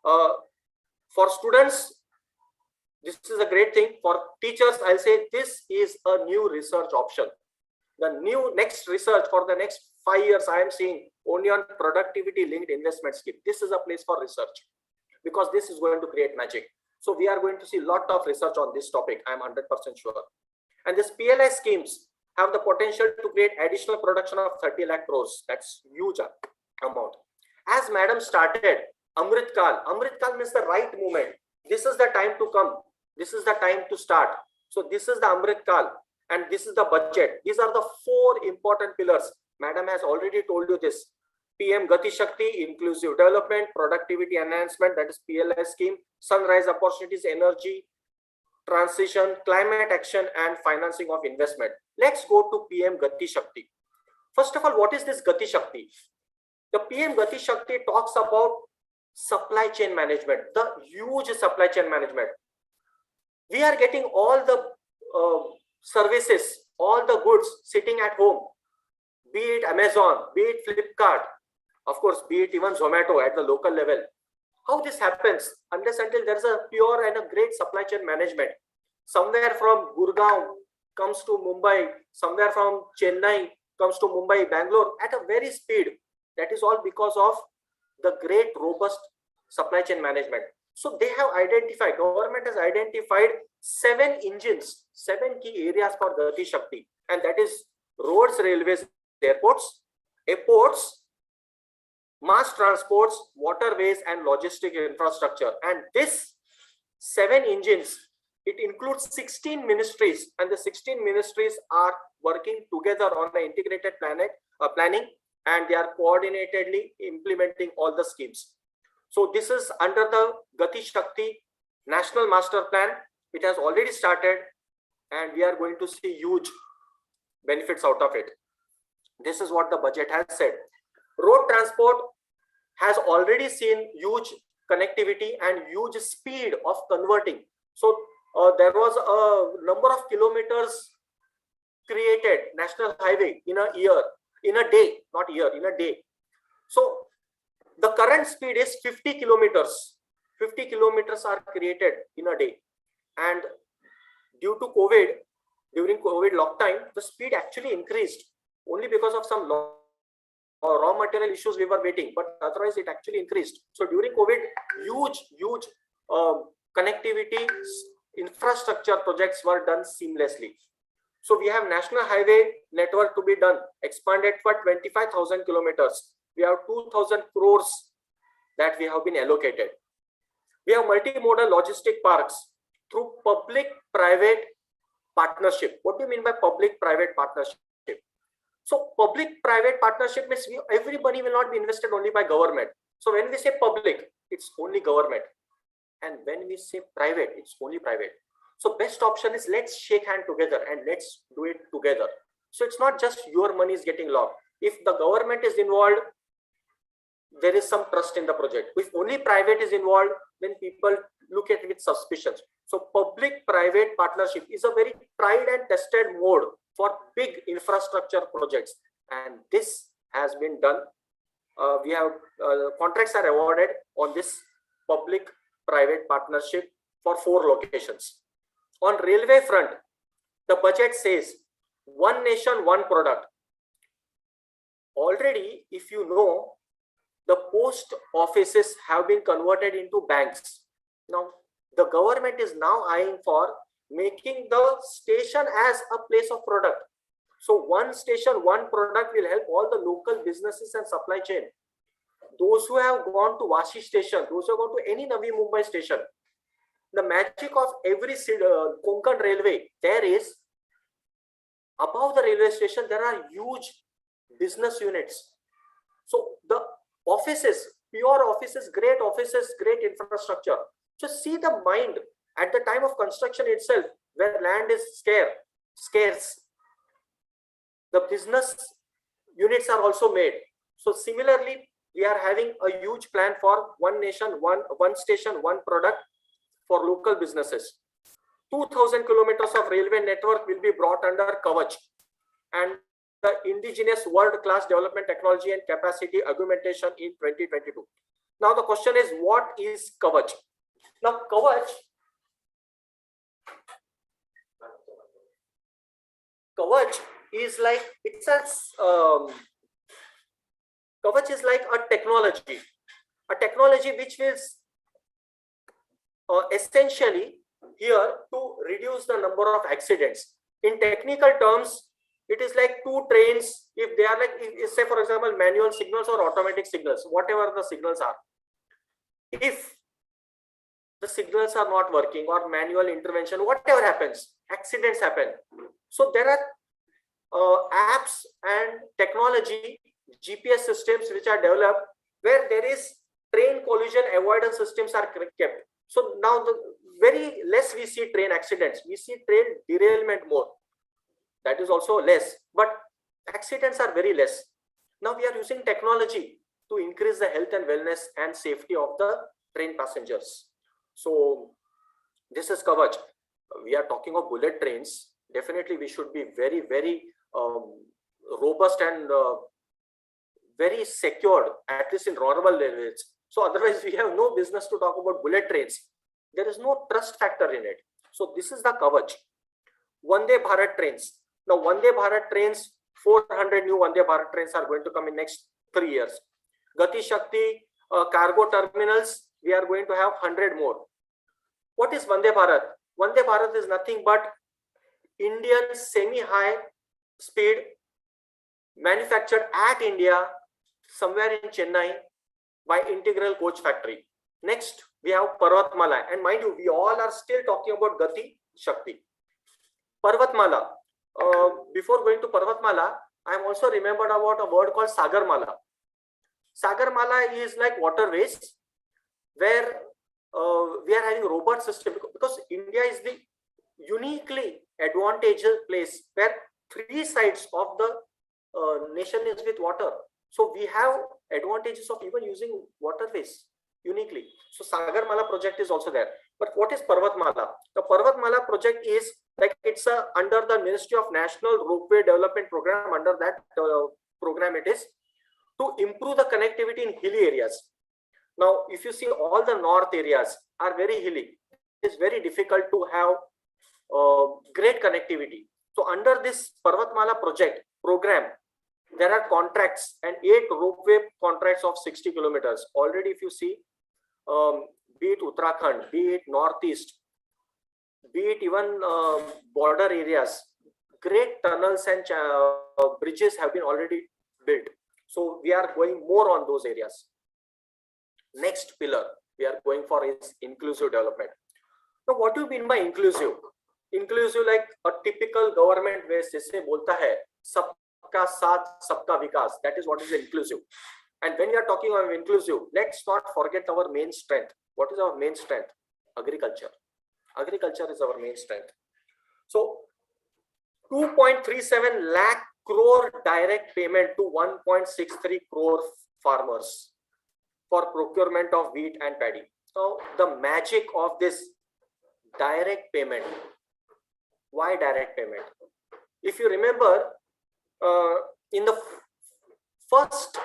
For students, this is a great thing. For teachers, I'll say this is a new research option. The new next research for the next 5 years, I am seeing only on productivity linked investment scheme. This is a place for research, because this is going to create magic. So we are going to see a lot of research on this topic. I'm 100% sure. And this PLI schemes have the potential to create additional production of 30 lakh crores. That's huge amount. As madam started, Amrit Kal means the right moment. This is the time to come. This is the time to start. So this is the Amrit Kal, and this is the budget. These are the 4 important pillars. Madam has already told you this. PM Gati Shakti, inclusive development, productivity enhancement, that is PLI scheme, sunrise opportunities, energy transition, climate action, and financing of investment. Let's go to PM Gati Shakti. First of all, what is this Gati Shakti? The PM Gati Shakti talks about supply chain management, the huge supply chain management. We are getting all the services, all the goods sitting at home, be it Amazon, be it Flipkart, of course, be it even Zomato at the local level. How this happens? Unless until there's a pure and a great supply chain management. Somewhere from Gurgaon comes to Mumbai, somewhere from Chennai comes to Mumbai, Bangalore at a very speed. That is all because of the great robust supply chain management. So they have identified, government has identified 7 engines, 7 key areas for Gati Shakti, and that is roads, railways, airports, mass transports, waterways, and logistic infrastructure. And this 7 engines, it includes 16 ministries, and the 16 ministries are working together on the integrated planning, and they are coordinatedly implementing all the schemes. So this is under the Gati Shakti National Master Plan. It has already started, and we are going to see huge benefits out of it. This is what the budget has said. Road transport has already seen huge connectivity and huge speed of converting. So there was a number of kilometers created, national highway in a year, in a day, not year, in a day. So the current speed is 50 kilometers. 50 kilometers are created in a day. And due to COVID, during COVID lockdown, the speed actually increased only because of some raw material issues we were waiting, but otherwise it actually increased. So during COVID, huge connectivity infrastructure projects were done seamlessly. So we have national highway network to be done, expanded for 25,000 kilometers. We have 2,000 crores that we have been allocated. We have multimodal logistic parks through public-private partnership. What do you mean by public-private partnership? So public-private partnership means everybody will not be invested only by government. So when we say public, it's only government. And when we say private, it's only private. So best option is let's shake hand together and let's do it together. So it's not just your money is getting locked. If the government is involved, there is some trust in the project. If only private is involved, then people look at it with suspicion. So public-private partnership is a very tried and tested mode for big infrastructure projects. And this has been done. We have contracts are awarded on this public-private partnership for 4 locations. On railway front, the budget says one nation, one product. Already, if you know, the post offices have been converted into banks. Now, the government is now eyeing for making the station as a place of product. So one station, one product will help all the local businesses and supply chain. Those who have gone to Vashi station, those who have gone to any Navi Mumbai station, the magic of every Konkan railway, there is above the railway station, there are huge business units. So the offices, pure offices, great infrastructure. Just see the mind at the time of construction itself, where land is scarce. The business units are also made. So similarly, we are having a huge plan for one nation, one station, one product for local businesses. 2,000 kilometers of railway network will be brought under Kavach, and the indigenous world-class development technology and capacity augmentation in 2022. Now the question is, what is Kavach? Now Kavach is like, Kavach is like a technology which is essentially here to reduce the number of accidents. In technical terms, it is like 2 trains, if they are like, say for example, manual signals or automatic signals, whatever the signals are. If the signals are not working or manual intervention, whatever happens, accidents happen. So there are apps and technology, GPS systems which are developed where there is train collision avoidance systems are kept. So now the very less we see train accidents, we see train derailment more. That is also less, but accidents are very less. Now we are using technology to increase the health and wellness and safety of the train passengers. So this is Kavach. We are talking of bullet trains. Definitely we should be very, very robust and very secured, at least in normal levels. So otherwise we have no business to talk about bullet trains. There is no trust factor in it. So this is the Kavach. Vande Bharat trains. Now Vande Bharat trains, 400 new Vande Bharat trains are going to come in next 3 years. Gati Shakti cargo terminals, we are going to have 100 more. What is Vande Bharat? Vande Bharat is nothing but Indian semi-high speed manufactured at India somewhere in Chennai by Integral Coach Factory. Next, we have Parvatmala, and mind you, we all are still talking about Gati Shakti. Parvatmala. Before going to Parvatmala, I am also remembered about a word called Sagarmala. Sagarmala is like waterways, where we are having robot system, because India is the uniquely advantageous place where 3 sides of the nation is with water. So we have advantages of even using waterways uniquely. So Sagarmala project is also there. But what is Parvatmala? The Parvatmala project is like it's under the Ministry of National Ropeway Development Program. Under that program, it is to improve the connectivity in hilly areas. Now, if you see, all the north areas are very hilly. It is very difficult to have great connectivity. So under this Parvatmala program, there are contracts and 8 ropeway contracts of 60 kilometers. Already, if you see, be it Uttarakhand, be it Northeast, be it even border areas, great tunnels and bridges have been already built. So we are going more on those areas. Next pillar we are going for is inclusive development. Now, what do you mean by inclusive? Inclusive, like a typical government way जैसे बोलता है सबका साथ सबका विकास. That is what is inclusive. And when we are talking about inclusive, let's not forget our main strength. What is our main strength? Agriculture. Agriculture is our main strength. So 2.37 lakh crore direct payment to 1.63 crore farmers for procurement of wheat and paddy. Now, the magic of this direct payment. Why direct payment? If you remember, in the first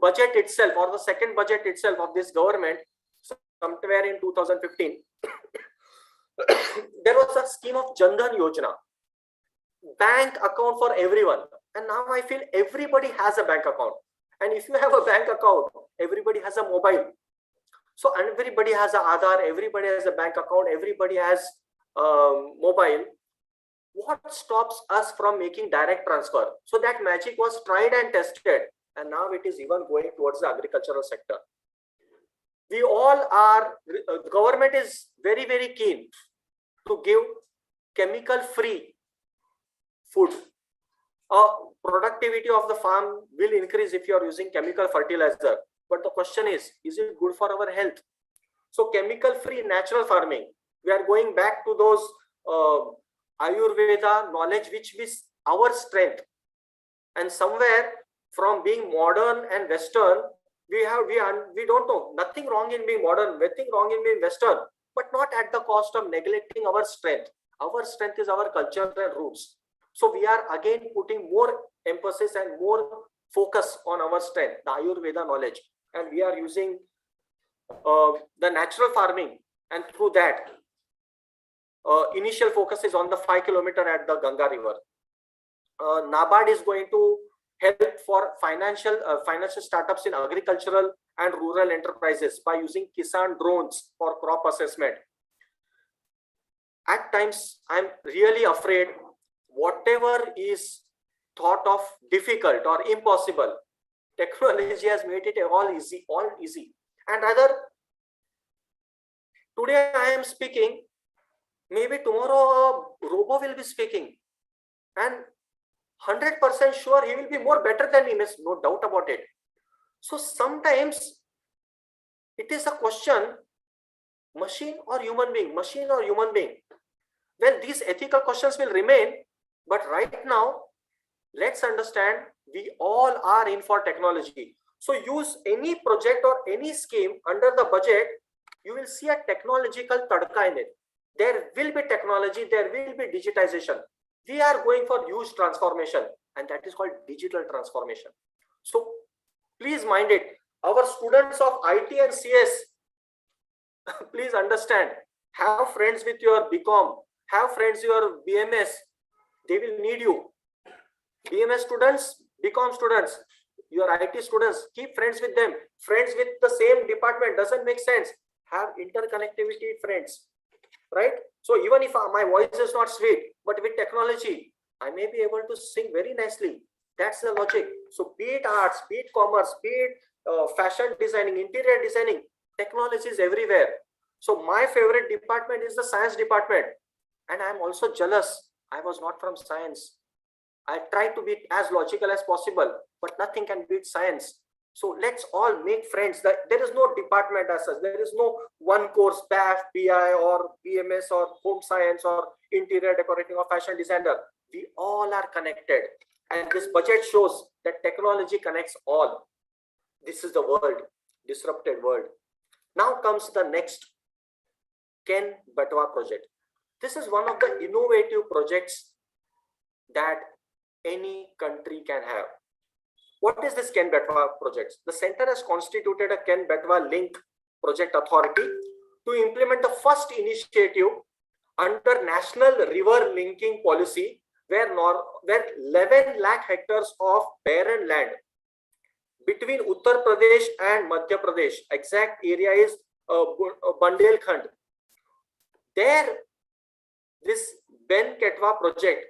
budget itself, or the second budget itself of this government, somewhere in 2015, there was a scheme of Jan Dhan Yojana, bank account for everyone. And now I feel everybody has a bank account. And if you have a bank account, everybody has a mobile. So everybody has an Aadhaar, everybody has a bank account, everybody has mobile. What stops us from making direct transfer? So that magic was tried and tested, and now it is even going towards the agricultural sector. We all are, government is very, very keen to give chemical-free food. Productivity of the farm will increase if you are using chemical fertilizer. But the question is it good for our health? So chemical-free natural farming, we are going back to those Ayurveda knowledge, which is our strength. And somewhere from being modern and Western, we don't know. Nothing wrong in being modern, nothing wrong in being Western, but not at the cost of neglecting our strength. Our strength is our culture and roots. So we are again putting more emphasis and more focus on our strength, the Ayurveda knowledge. And we are using the natural farming, and through that, initial focus is on the 5 kilometer at the Ganga River. NABARD is going to help for financial startups in agricultural and rural enterprises by using Kisan drones for crop assessment. At times, I'm really afraid whatever is thought of difficult or impossible, technology has made it all easy. And rather, today I am speaking, maybe tomorrow a robot will be speaking, and 100% sure he will be more better than me, no doubt about it. So sometimes it is a question, machine or human being, machine or human being. Well, these ethical questions will remain, but right now, let's understand we all are in for technology. So use any project or any scheme under the budget, you will see a technological tadka in it. There will be technology, there will be digitization. We are going for huge transformation, and that is called digital transformation. So please mind it. Our students of IT and CS, please understand, have friends with your BCom, have friends with your BMS. They will need you. BMS students, BCom students, your IT students, keep friends with them. Friends with the same department doesn't make sense. Have interconnectivity friends, right? So even if my voice is not sweet, but with technology, I may be able to sing very nicely. That's the logic. So be it arts, be it commerce, be it fashion designing, interior designing, technology is everywhere. So my favorite department is the science department. And I'm also jealous. I was not from science. I try to be as logical as possible, but nothing can beat science. So let's all make friends. There is no department as such. There is no one course, BAF, BI, or BMS, or home science, or interior decorating, or fashion designer. We all are connected. And this budget shows that technology connects all. This is the world, disrupted world. Now comes the next Ken Betwa project. This is one of the innovative projects that any country can have. What is this Ken Betwa project? The center has constituted a Ken Betwa Link Project Authority to implement the first initiative under National River Linking Policy, where 11 lakh hectares of barren land between Uttar Pradesh and Madhya Pradesh, exact area is Bundelkhand. There, this Ben Ketwa project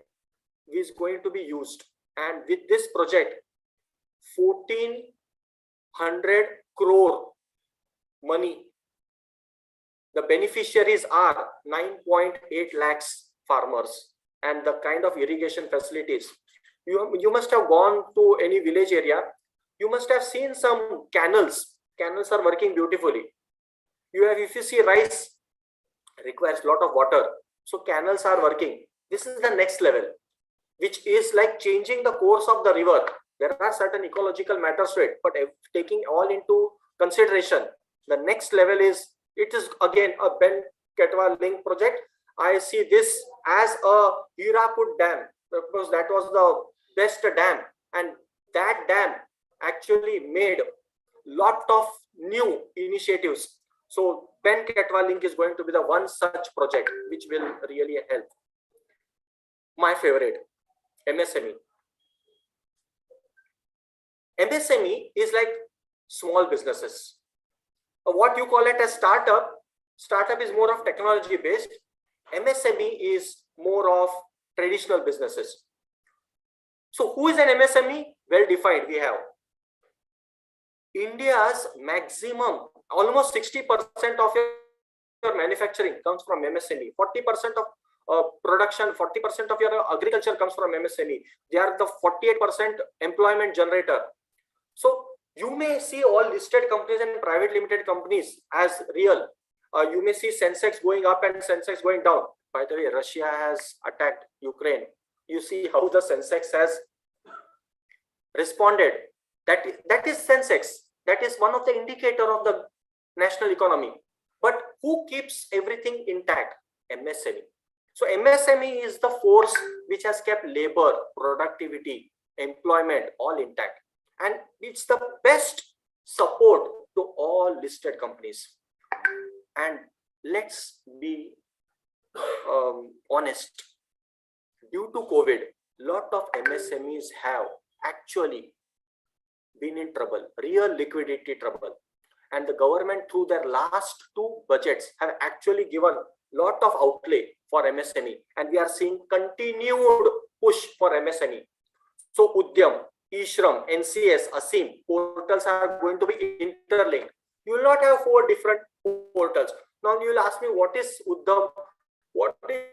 is going to be used, and with this project 1400 crore money. The beneficiaries are 9.8 lakhs farmers, and the kind of irrigation facilities. You must have gone to any village area. You must have seen some canals. Canals are working beautifully. If you see, rice requires a lot of water. So canals are working. This is the next level, which is like changing the course of the river. There are certain ecological matters to it, but taking all into consideration, the next level is, it is again a Ben Ketwa Link project. I see this as a Hirakud Dam, because that was the best dam, and that dam actually made lot of new initiatives. So Ben Ketwa Link is going to be the one such project which will really help. My favorite, MSME. MSME is like small businesses. What you call it as startup is more of technology based. MSME is more of traditional businesses. So who is an MSME? Well defined. We have India's maximum, almost 60% of your manufacturing comes from MSME. 40% of production, 40% of your agriculture comes from MSME. They are the 48% employment generator. So you may see all listed companies and private limited companies as real. You may see Sensex going up and Sensex going down. By the way, Russia has attacked Ukraine. You see how the Sensex has responded. That is Sensex. That is one of the indicator of the national economy. But who keeps everything intact? MSME. So MSME is the force which has kept labor, productivity, employment all intact. And it's the best support to all listed companies. And let's be honest. Due to COVID, lot of MSMEs have actually been in trouble, real liquidity trouble. And the government, through their last 2 budgets, have actually given lot of outlay for MSME. And we are seeing continued push for MSME. So Udyam, eShram, NCS, ASIM portals are going to be interlinked. You will not have 4 different portals. Now you will ask me, what is Udyam? What is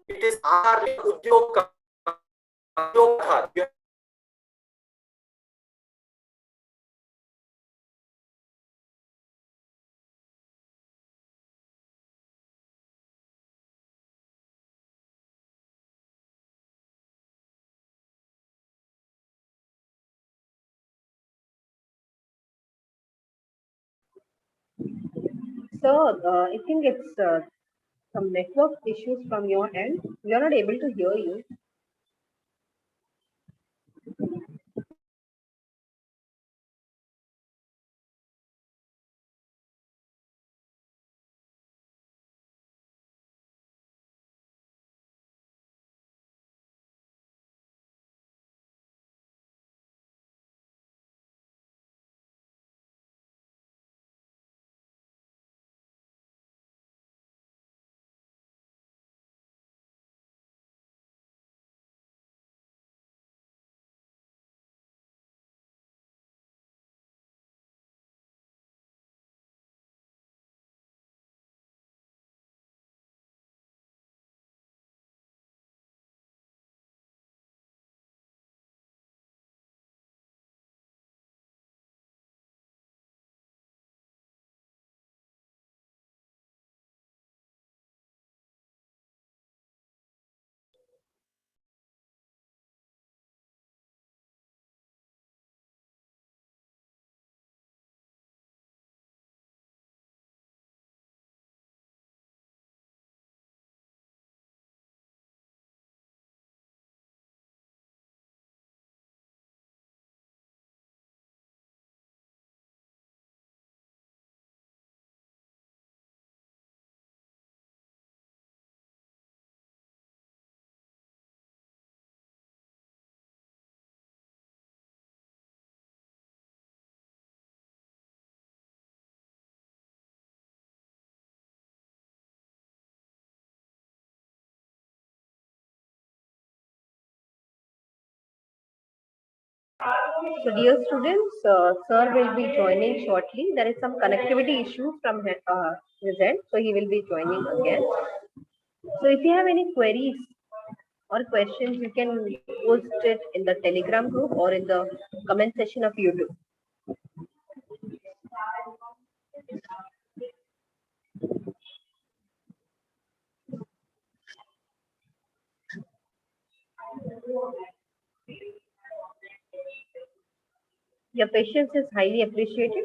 it is our Udyog I think it's some network issues from your end. We are not able to hear you. So, dear students, sir will be joining shortly. There is some connectivity issue from his end, so he will be joining again. So, if you have any queries or questions, you can post it in the Telegram group or in the comment section of YouTube. Your patience is highly appreciated.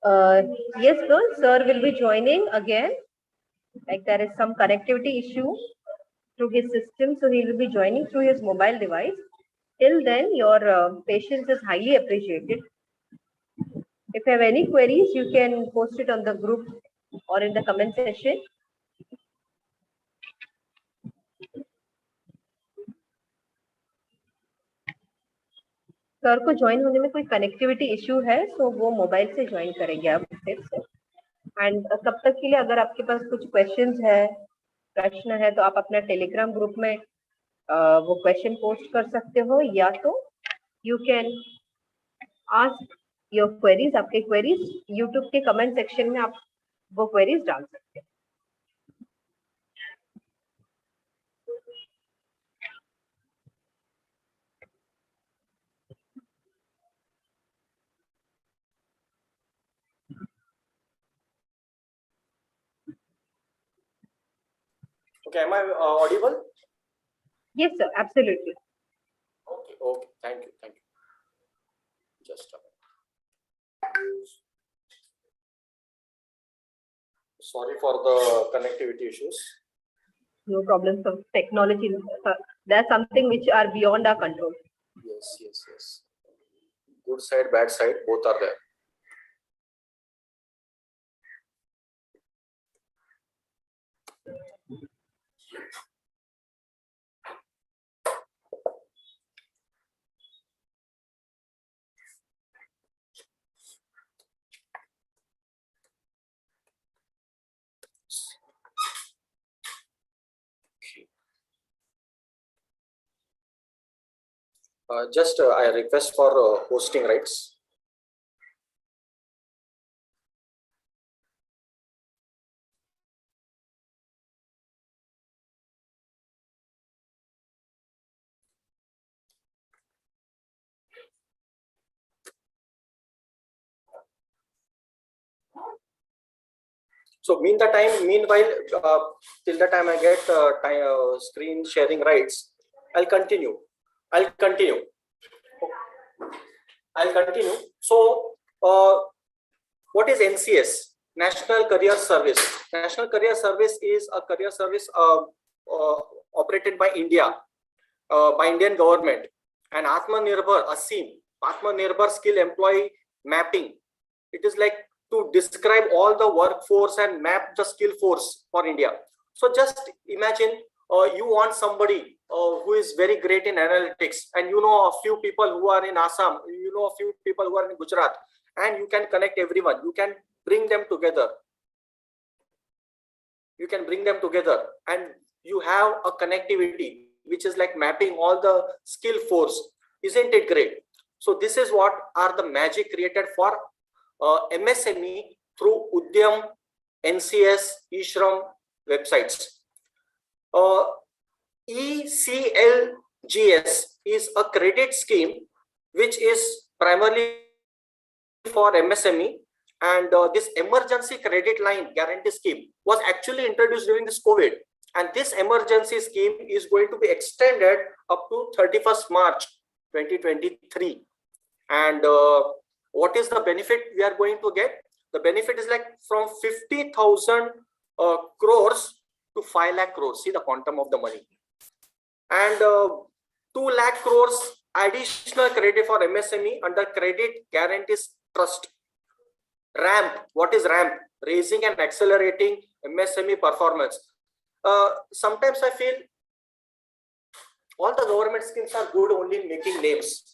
Uh, yes, girl, sir will be joining again. Like there is some connectivity issue through his system, so he will be joining through his mobile device. Till then, your patience is highly appreciated. If you have any queries, you can post it on the group or in the comment section. Sir को join होने में कोई connectivity issue है, सो वो mobile से join करेंगे आप फिर से. एंड तब तक के लिए अगर आपके पास कुछ क्वेश्चंस है, प्रश्न है तो आप अपना टेलीग्राम ग्रुप में वो क्वेश्चन पोस्ट कर सकते हो, या तो you can ask your queries, आपके क्वेरीज यूट्यूब के कमेंट सेक्शन में आप वो क्वेरीज डाल सकते हैं। Okay, am I audible? Yes, sir, absolutely. Okay, okay, thank you, thank you. Just a minute. Sorry for the connectivity issues. No problem, sir. Technology, there's something which are beyond our control. Yes, yes, yes. Good side, bad side, both are there. I request for hosting rights. So meanwhile, till the time I get screen sharing rights, I'll continue. So, what is NCS? National Career Service. National Career Service is a career service operated by India, by Indian government. And Atmanirbhar, ASIM, Atmanirbhar Skill Employee Mapping. It is like to describe all the workforce and map the skill force for India. So just imagine you want somebody who is very great in analytics, and you know a few people who are in Assam, you know a few people who are in Gujarat, and you can connect everyone. You can bring them together. You can bring them together, and you have a connectivity which is like mapping all the skill force. Isn't it great? So this is what are the magic created for MSME through Udyam, NCS, eShram websites. ECLGS is a credit scheme which is primarily for MSME, and this emergency credit line guarantee scheme was actually introduced during this COVID, and this emergency scheme is going to be extended up to 31st March 2023. And what is the benefit we are going to get? The benefit is like from 50,000 crores to 5 lakh crores. See the quantum of the money. And 2 lakh crores additional credit for MSME under Credit Guarantees Trust. RAMP. What is RAMP? Raising and accelerating MSME performance. Sometimes I feel all the government schemes are good only in making names.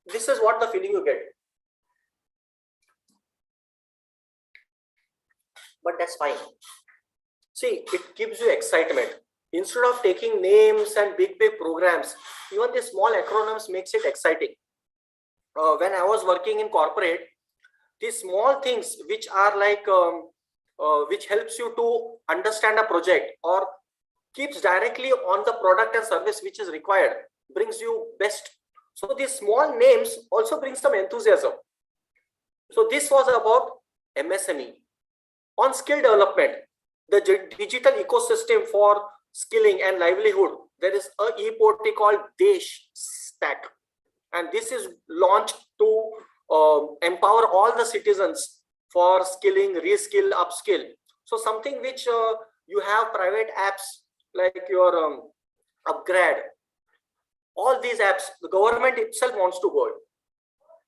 This is what the feeling you get. But that's fine. See, it gives you excitement. Instead of taking names and big programs, even the small acronyms makes it exciting. When I was working in corporate, these small things which are like which helps you to understand a project or keeps directly on the product and service which is required, brings you best. So these small names also bring some enthusiasm. So this was about MSME. On skill development, the digital ecosystem for skilling and livelihood, there is a e-portal called Desh Stack, and this is launched to empower all the citizens for skilling, reskill, upskill. So something which you have private apps like your Upgrade. All these apps, the government itself wants to go.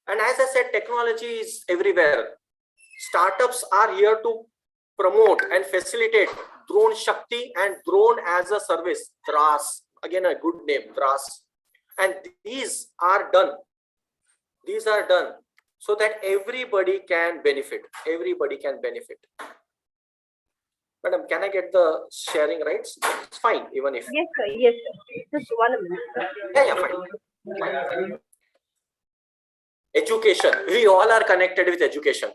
And as I said, technology is everywhere. Startups are here to promote and facilitate Drone Shakti and Drone as a Service, DRAS. Again, a good name, DRAS. And these are done. These are done so that everybody can benefit. Everybody can benefit. Madam, can I get the sharing rights? It's fine, even if. Yes, sir. Yes, sir. Just 1 minute. Yeah, fine. Education. We all are connected with education.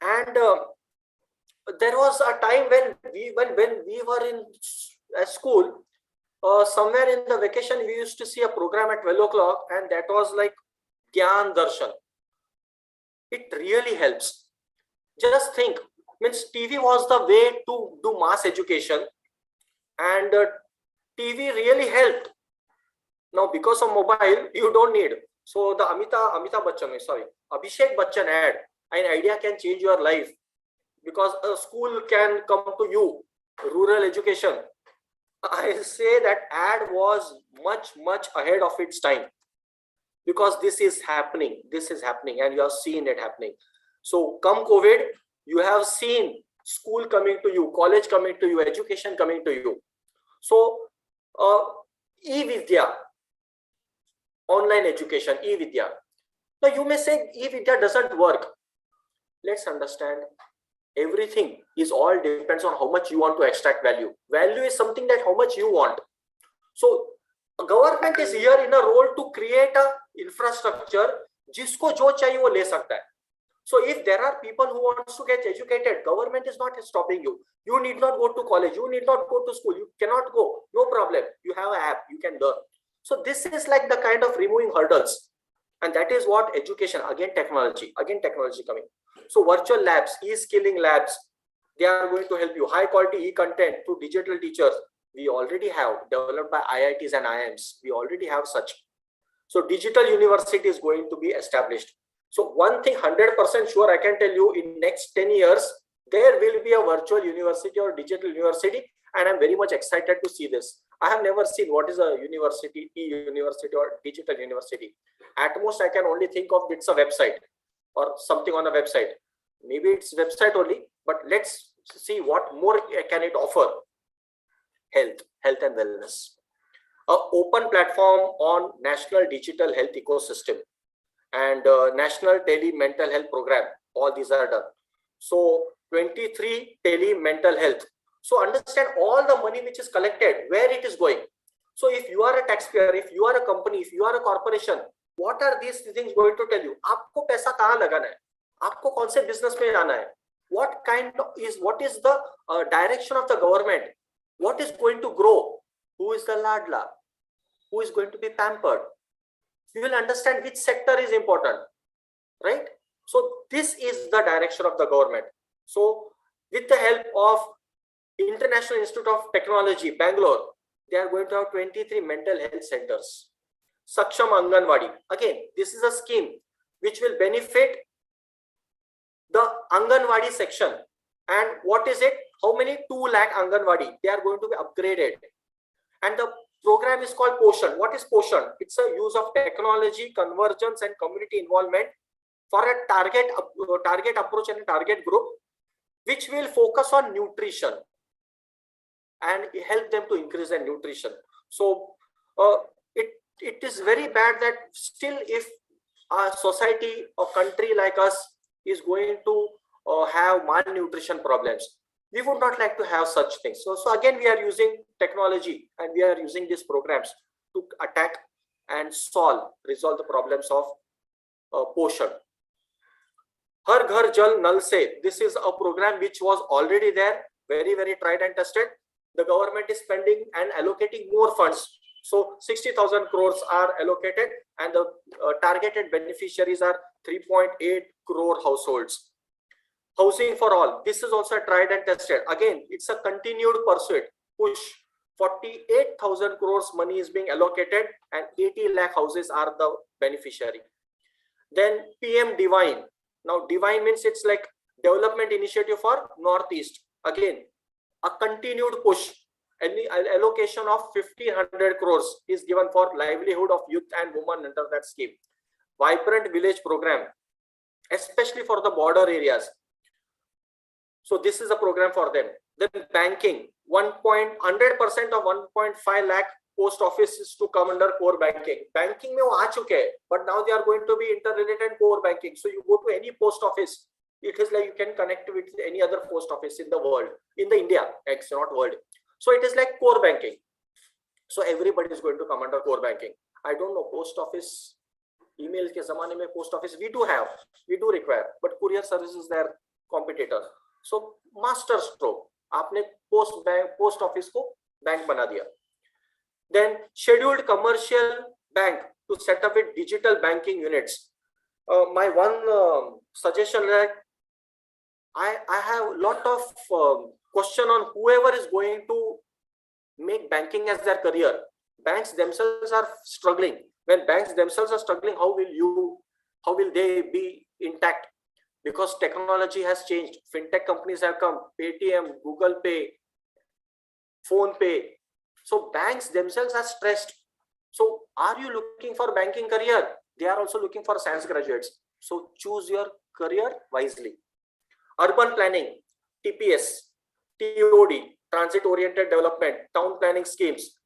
And there was a time when we were in school, somewhere in the vacation, we used to see a program at 12 o'clock, and that was like Gyan Darshan. It really helps. Just think, means TV was the way to do mass education, and TV really helped. Now, because of mobile, you don't need. So the Abhishek Bachchan ad, an idea can change your life, because a school can come to you, rural education. I say that ad was much ahead of its time, because this is happening, and you have seen it happening. So come COVID, you have seen school coming to you, college coming to you, education coming to you. So e-Vidya, online education, e-Vidya. Now you may say e-Vidya doesn't work. Let's understand, everything is all depends on how much you want to extract value. Value is something that how much you want. So government is here in a role to create a infrastructure jisko jo chahiye wo le sakta hai. So if there are people who wants to get educated, government is not stopping you. You need not go to college, you need not go to school, you cannot go, no problem. You have an app, you can learn. So this is like the kind of removing hurdles, and that is what education, again technology coming. So virtual labs, e-skilling labs, they are going to help you. High quality e-content through digital teachers, we already have, developed by IITs and IIMs. We already have such. So digital university is going to be established. So one thing 100% sure I can tell you, in next 10 years, there will be a virtual university or digital university, and I'm very much excited to see this. I have never seen what is a university, e-university or digital university. At most, I can only think of it's a website or something on a website. Maybe it's website only, but let's see what more can it offer. Health and wellness. An open platform on national digital health ecosystem and national tele mental health program. All these are done. So 23 tele mental health. So understand all the money which is collected, where it is going. So if you are a taxpayer, if you are a company, if you are a corporation, what are these things going to tell you? आपको पैसा कहाँ लगाना है? आपको कौन से business में जाना है? What is the direction of the government? What is going to grow? Who is the ladla? Who is going to be pampered? You will understand which sector is important, right? So this is the direction of the government. So with the help of International Institute of Technology, Bangalore, they are going to have 23 mental health centers. Saksham Anganwadi. Again, this is a scheme which will benefit the Anganwadi section. And what is it? How many? 2 lakh Anganwadi. They are going to be upgraded. And the program is called Poshan. What is Poshan? It's a use of technology, convergence, and community involvement for a target approach and a target group, which will focus on nutrition and help them to increase their nutrition. So it is very bad that still, if a society or country like us is going to have malnutrition problems, we would not like to have such things. So again, we are using technology and we are using these programs to attack and resolve the problems of Poshan. Har Ghar Jal Nal Se, this is a program which was already there, very tried and tested. The government is spending and allocating more funds. So 60,000 crores are allocated, and the targeted beneficiaries are 3.8 crore households. Housing for all, this is also tried and tested. Again, it's a continued pursuit, push. 48,000 crores money is being allocated and 80 lakh houses are the beneficiary. Then PM Divine. Now Divine means it's like development initiative for Northeast. Again, a continued push. Any allocation of 1,500 crores is given for livelihood of youth and women under that scheme. Vibrant village program, especially for the border areas. So this is a program for them. Then banking, 100% of 1.5 lakh post offices to come under core banking. Banking mein wo aa chuke hai, but now they are going to be interrelated core banking. So you go to any post office, It is like you can connect with any other post office in the world, in the India, it's not world. So it is like core banking. So everybody is going to come under core banking. I don't know, post office, email ke zamane mein post office we do require, but courier service is their competitor. So master stroke, aapne post office ko bank bana diya. Then scheduled commercial bank to set up with digital banking units. My one suggestion is I have a lot of question on whoever is going to make banking as their career. Banks themselves are struggling. When banks themselves are struggling, how will they be intact? Because technology has changed. Fintech companies have come, Paytm, Google Pay, Phone Pay. So banks themselves are stressed. So are you looking for banking career? They are also looking for science graduates. So choose your career wisely. Urban planning, TPS, TOD, transit oriented development, town planning schemes.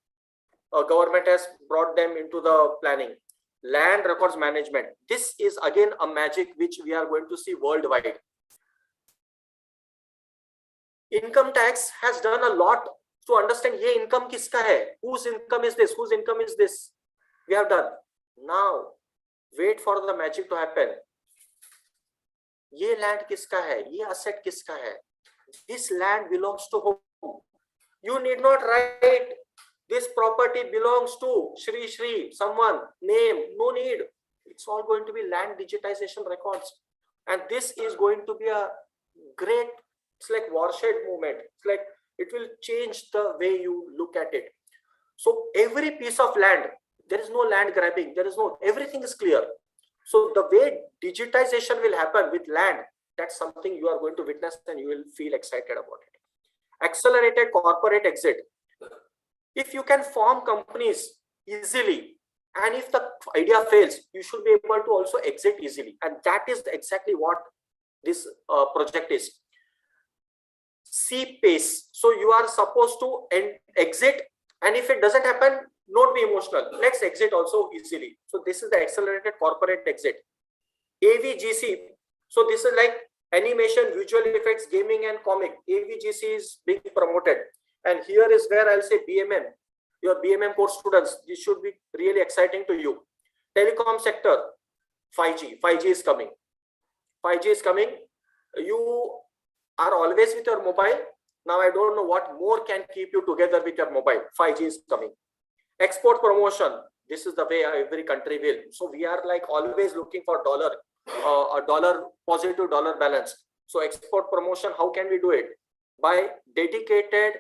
Government has brought them into the planning. Land records management. This is again a magic which we are going to see worldwide. Income tax has done a lot to understand ye income kiska hai, whose income is this, whose income is this. We have done. Now wait for the magic to happen. Ye land kiska hai, ye asset kiska hai. This land belongs to whom? You need not write this property belongs to Shri, someone, name, no need. It's all going to be land digitization records. And this is going to be a great, it's like watershed movement. It's like it will change the way you look at it. So every piece of land, there is no land grabbing, there is no, everything is clear. So the way digitization will happen with land, that's something you are going to witness and you will feel excited about it. Accelerated corporate exit. If you can form companies easily, and if the idea fails, you should be able to also exit easily. And that is exactly what this project is. See pace. So you are supposed to exit, and if it doesn't happen, don't be emotional. Let's exit also easily. So this is the accelerated corporate exit. AVGC. So this is like animation, visual effects, gaming, and comic. AVGC is being promoted. And here is where I'll say BMM, your BMM course students, this should be really exciting to you. Telecom sector, 5G is coming. 5G is coming. You are always with your mobile. Now I don't know what more can keep you together with your mobile. 5G is coming. Export promotion, this is the way every country will. So we are like always looking for positive dollar balance. So export promotion, how can we do it? By dedicated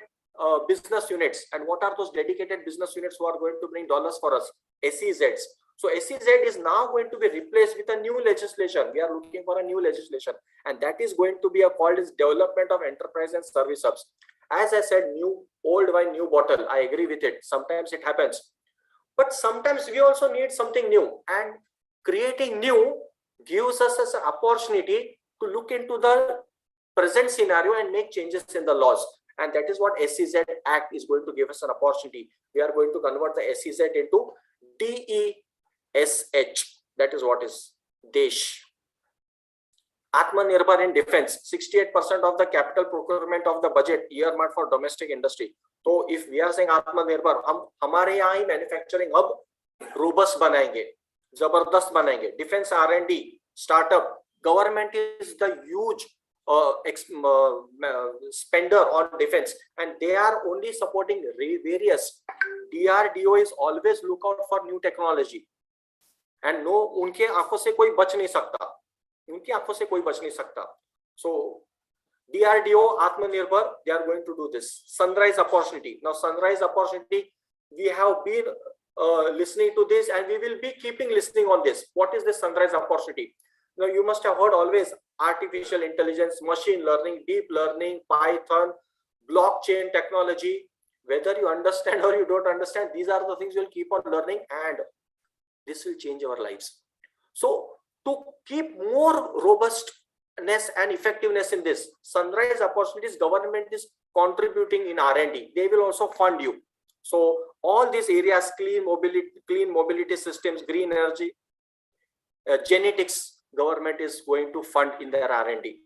business units. And what are those dedicated business units who are going to bring dollars for us? SEZs. So SEZ is now going to be replaced with a new legislation. We are looking for a new legislation, and that is going to be called as development of enterprise and service hubs. As I said, new old wine, new bottle. I agree with it. Sometimes it happens, but sometimes we also need something new, and creating new gives us an opportunity to look into the present scenario and make changes in the laws. And that is what SEZ Act is going to give us an opportunity. We are going to convert the SEZ into DESH. That is what is Desh. Atmanirbhar in defense. 68% of the capital procurement of the budget earmarked for domestic industry. So if we are saying Atmanirbhar, हम हमारे यहाँ ही manufacturing hub robust बनाएंगे, जबरदस्त बनाएंगे. Defense R&D, startup. Government is the huge spender on defense, and they are only supporting various. DRDO is always look out for new technology, and no, उनके आंखों से कोई बच नहीं सकता. उनकी आंखों से कोई बच नहीं सकता. So DRDO, Atmanirbhar, they are going to do this. Sunrise opportunity. Now sunrise opportunity, we have been listening to this, and we will be keeping listening on this. What is this sunrise opportunity? Now you must have heard always artificial intelligence, machine learning, deep learning, Python, blockchain technology. Whether you understand or you don't understand, these are the things you'll keep on learning, and this will change our lives. So to keep more robustness and effectiveness in this, sunrise opportunities, government is contributing in R&D. They will also fund you. So all these areas, clean mobility systems, green energy, genetics, government is going to fund in their R&D.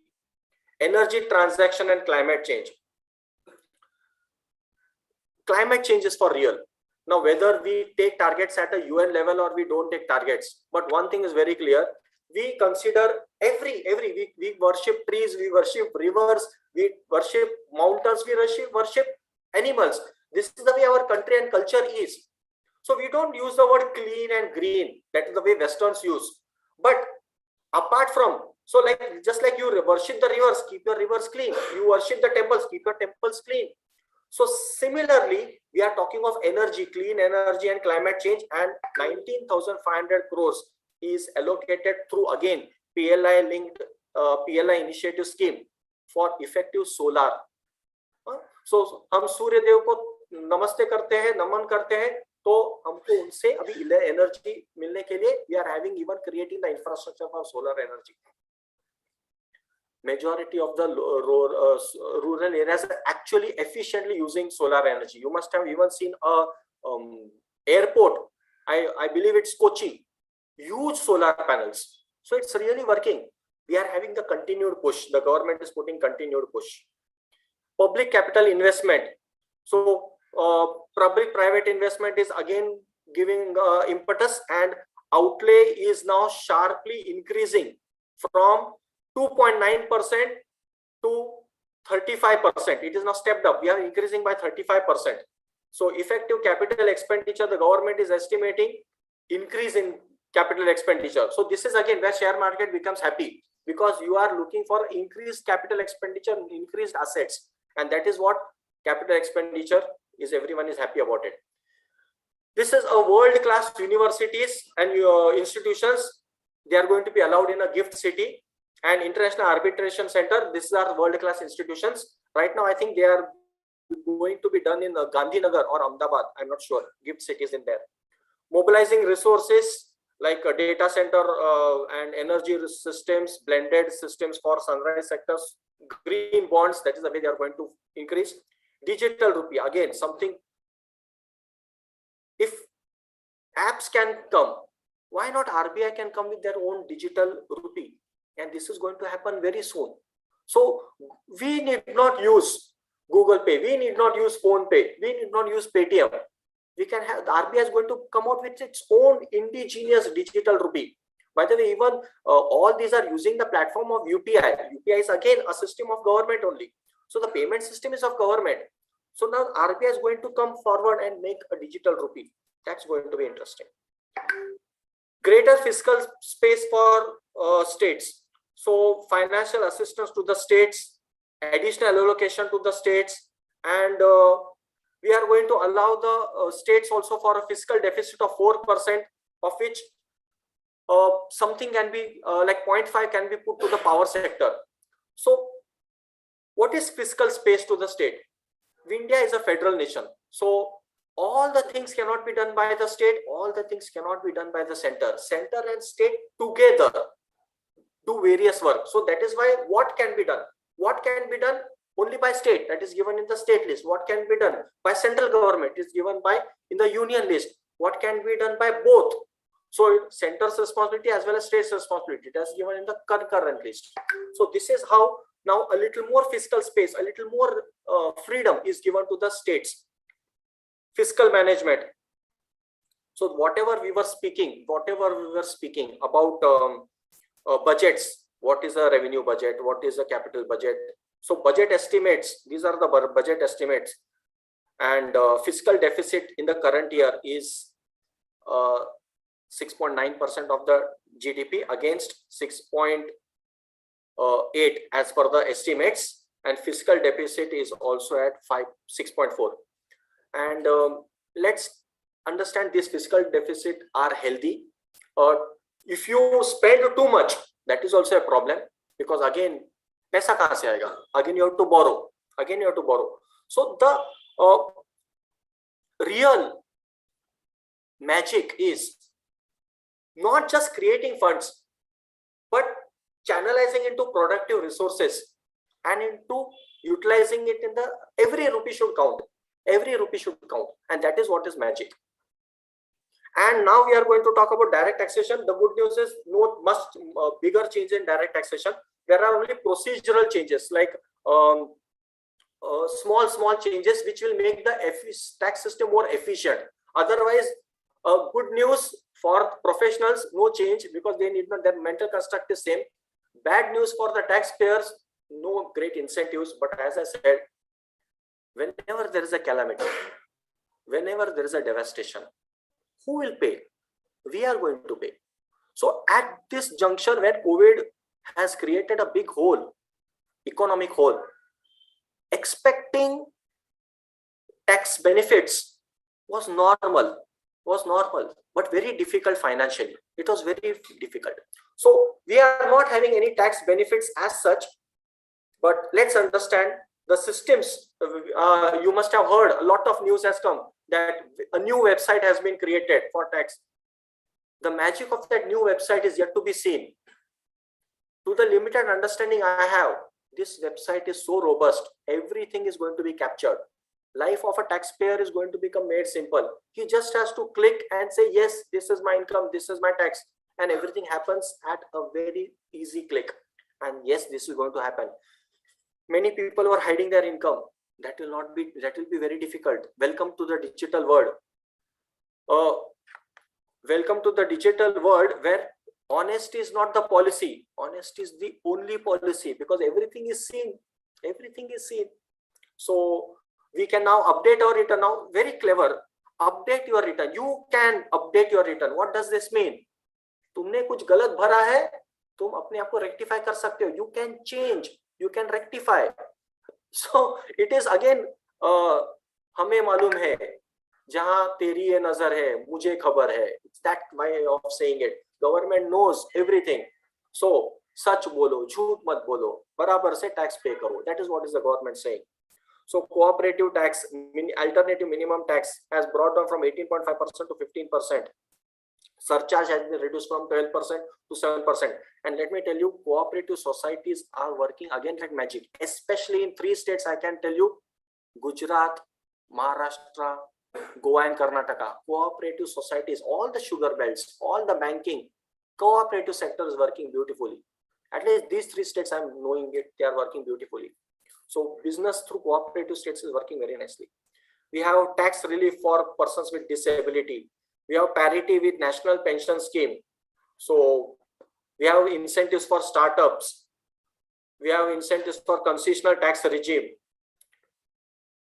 Energy transaction and climate change. Climate change is for real. Now, whether we take targets at a UN level or we don't take targets, but one thing is very clear. We consider every week, we worship trees, we worship rivers, we worship mountains, we worship animals. This is the way our country and culture is. So we don't use the word clean and green. That is the way Westerns use. But apart from, so like, just like you worship the rivers, keep your rivers clean. You worship the temples, keep your temples clean. So similarly, we are talking of energy, clean energy and climate change, and 19,500 crores is allocated through, again, PLI linked PLI initiative scheme for effective solar. So हम सूर्य देव को नमस्ते करते हैं, नमन करते हैं, तो हमको उनसे अभी एनर्जी मिलने के लिए we are having even creating the infrastructure for solar energy. Majority of the rural areas are actually efficiently using solar energy. You must have even seen a airport. I believe it's Kochi. Huge solar panels. So it's really working. We are having the continued push. The government is putting continued push. Public capital investment. So public-private investment is again giving impetus, and outlay is now sharply increasing from 2.9% to 35%. It is now stepped up. We are increasing by 35%. So effective capital expenditure, the government is estimating increase in capital expenditure. So this is again where share market becomes happy, because you are looking for increased capital expenditure, increased assets, and that is what capital expenditure is. Everyone is happy about it. This is a world-class universities and institutions. They are going to be allowed in a gift city and international arbitration center. These are world-class institutions. Right now, I think they are going to be done in Gandhinagar or Ahmedabad. I'm not sure. Gift cities in there. Mobilizing resources like a data center and energy systems, blended systems for sunrise sectors, green bonds. That is the way they are going to increase. Digital rupee, again, something. If apps can come, why not RBI can come with their own digital rupee? And this is going to happen very soon. So we need not use Google Pay, we need not use Phone Pay, we need not use Paytm. We can have, the RBI is going to come out with its own indigenous digital rupee. By the way, even all these are using the platform of UPI. UPI is again a system of government only. So the payment system is of government. So now RBI is going to come forward and make a digital rupee. That's going to be interesting. Greater fiscal space for states. So financial assistance to the states, additional allocation to the states, and we are going to allow the states also for a fiscal deficit of 4%, of which something can be like 0.5 can be put to the power sector. So what is fiscal space to the state? India is a federal nation. So all the things cannot be done by the state. All the things cannot be done by the center. Center and state together do various work. So that is why what can be done? What can be done? Only by state, that is given in the state list. What can be done by central government is given by in the union list. What can be done by both? So center's responsibility as well as state's responsibility, that's given in the concurrent list. So this is how now a little more fiscal space, a little more freedom is given to the states. Fiscal management. So whatever we were speaking about budgets, what is a revenue budget, what is a capital budget. So budget estimates, these are the budget estimates, and fiscal deficit in the current year is 6.9% of the GDP against 6.8 as per the estimates, and fiscal deficit is also at 6.4. And let's understand this fiscal deficit are healthy. If you spend too much, that is also a problem, because again, पैसा कहाँ से आएगा? Again you have to borrow. Again you have to borrow. So the real magic is not just creating funds, but channelizing into productive resources and into utilizing it in the every rupee should count. Every rupee should count, and that is what is magic. And now we are going to talk about direct taxation. The good news is no much bigger change in direct taxation. There are only procedural changes like small changes which will make the tax system more efficient. Otherwise, good news for professionals, no change because they need not, their mental construct is same. Bad news for the taxpayers, no great incentives. But as I said, whenever there is a calamity, whenever there is a devastation, who will pay? We are going to pay. So at this juncture where COVID has created a big hole, economic hole, expecting tax benefits was normal, but very difficult financially. It was very difficult. So we are not having any tax benefits as such, but let's understand the systems. You must have heard a lot of news has come that a new website has been created for tax. The magic of that new website is yet to be seen. To the limited understanding I have, this website is so robust, everything is going to be captured. Life of a taxpayer is going to become made simple. He just has to click and say, yes, this is my income, this is my tax, and everything happens at a very easy click. And yes, this is going to happen. Many people who are hiding their income, that will be very difficult. Welcome to the digital world. Welcome to the digital world where honesty is not the policy. Honesty is the only policy because everything is seen. Everything is seen. So we can now update our return. Now, very clever. Update your return. You can update your return. What does this mean? तुमने कुछ गलत भरा है, तुम अपने आप को rectify कर सकते हो. You can change. You can rectify. So it is again, हमें मालूम है, जहां तेरी ये नजर है, मुझे खबर है. It's that way of saying it. Government knows everything. So सच बोलो, झूठ मत बोलो, बराबर से tax pay करो. That is what is the government saying. So cooperative tax, alternative minimum tax has brought down from 18.5% to 15%. Surcharge has been reduced from 12% to 7%. And let me tell you, cooperative societies are working again like magic, especially in 3 states. I can tell you, Gujarat, Maharashtra, Goa and Karnataka. Cooperative societies, all the sugar belts, all the banking, cooperative sector is working beautifully. At least these 3 states I'm knowing it, they are working beautifully. So business through cooperative states is working very nicely. We have tax relief for persons with disability. We have parity with national pension scheme. So we have incentives for startups. We have incentives for concessional tax regime.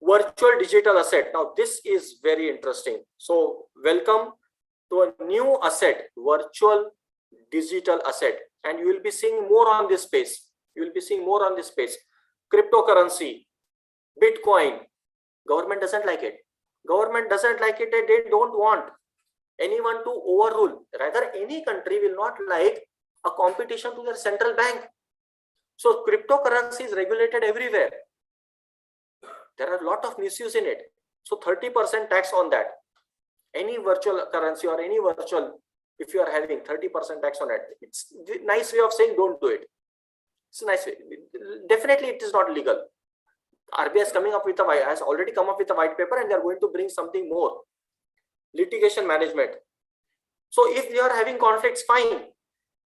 Virtual digital asset. Now this is very interesting. So welcome to a new asset, virtual digital asset. And you will be seeing more on this space. You will be seeing more on this space. Cryptocurrency, Bitcoin. Government doesn't like it. Government doesn't like it and they don't want anyone to overrule. Rather, any country will not like a competition to their central bank. So cryptocurrency is regulated everywhere. There are a lot of misuse in it. So 30% tax on that. Any virtual currency or any virtual, if you are having 30% tax on it, it's a nice way of saying don't do it. It's a nice way. Definitely it is not legal. RBI is coming up with has already come up with a white paper and they are going to bring something more. Litigation management. So if you are having conflicts, fine.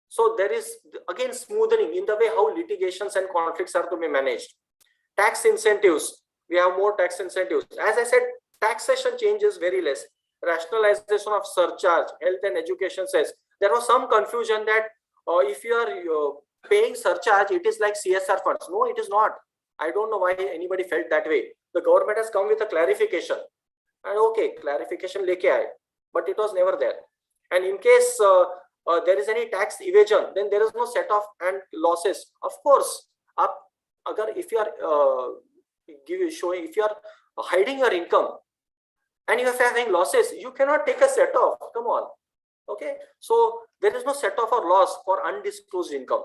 So there is again smoothing in the way how litigations and conflicts are to be managed. Tax incentives. We have more tax incentives. As I said, taxation changes very less. Rationalization of surcharge, health and education says. There was some confusion that if you are paying surcharge, it is like CSR funds. No, it is not. I don't know why anybody felt that way. The government has come with a clarification. And okay, clarification leke aaye, but it was never there. And in case there is any tax evasion, then there is no set off and losses. Of course, if you are if you are hiding your income and you are having losses, you cannot take a set off. Come on. Okay, so there is no set off or loss for undisclosed income.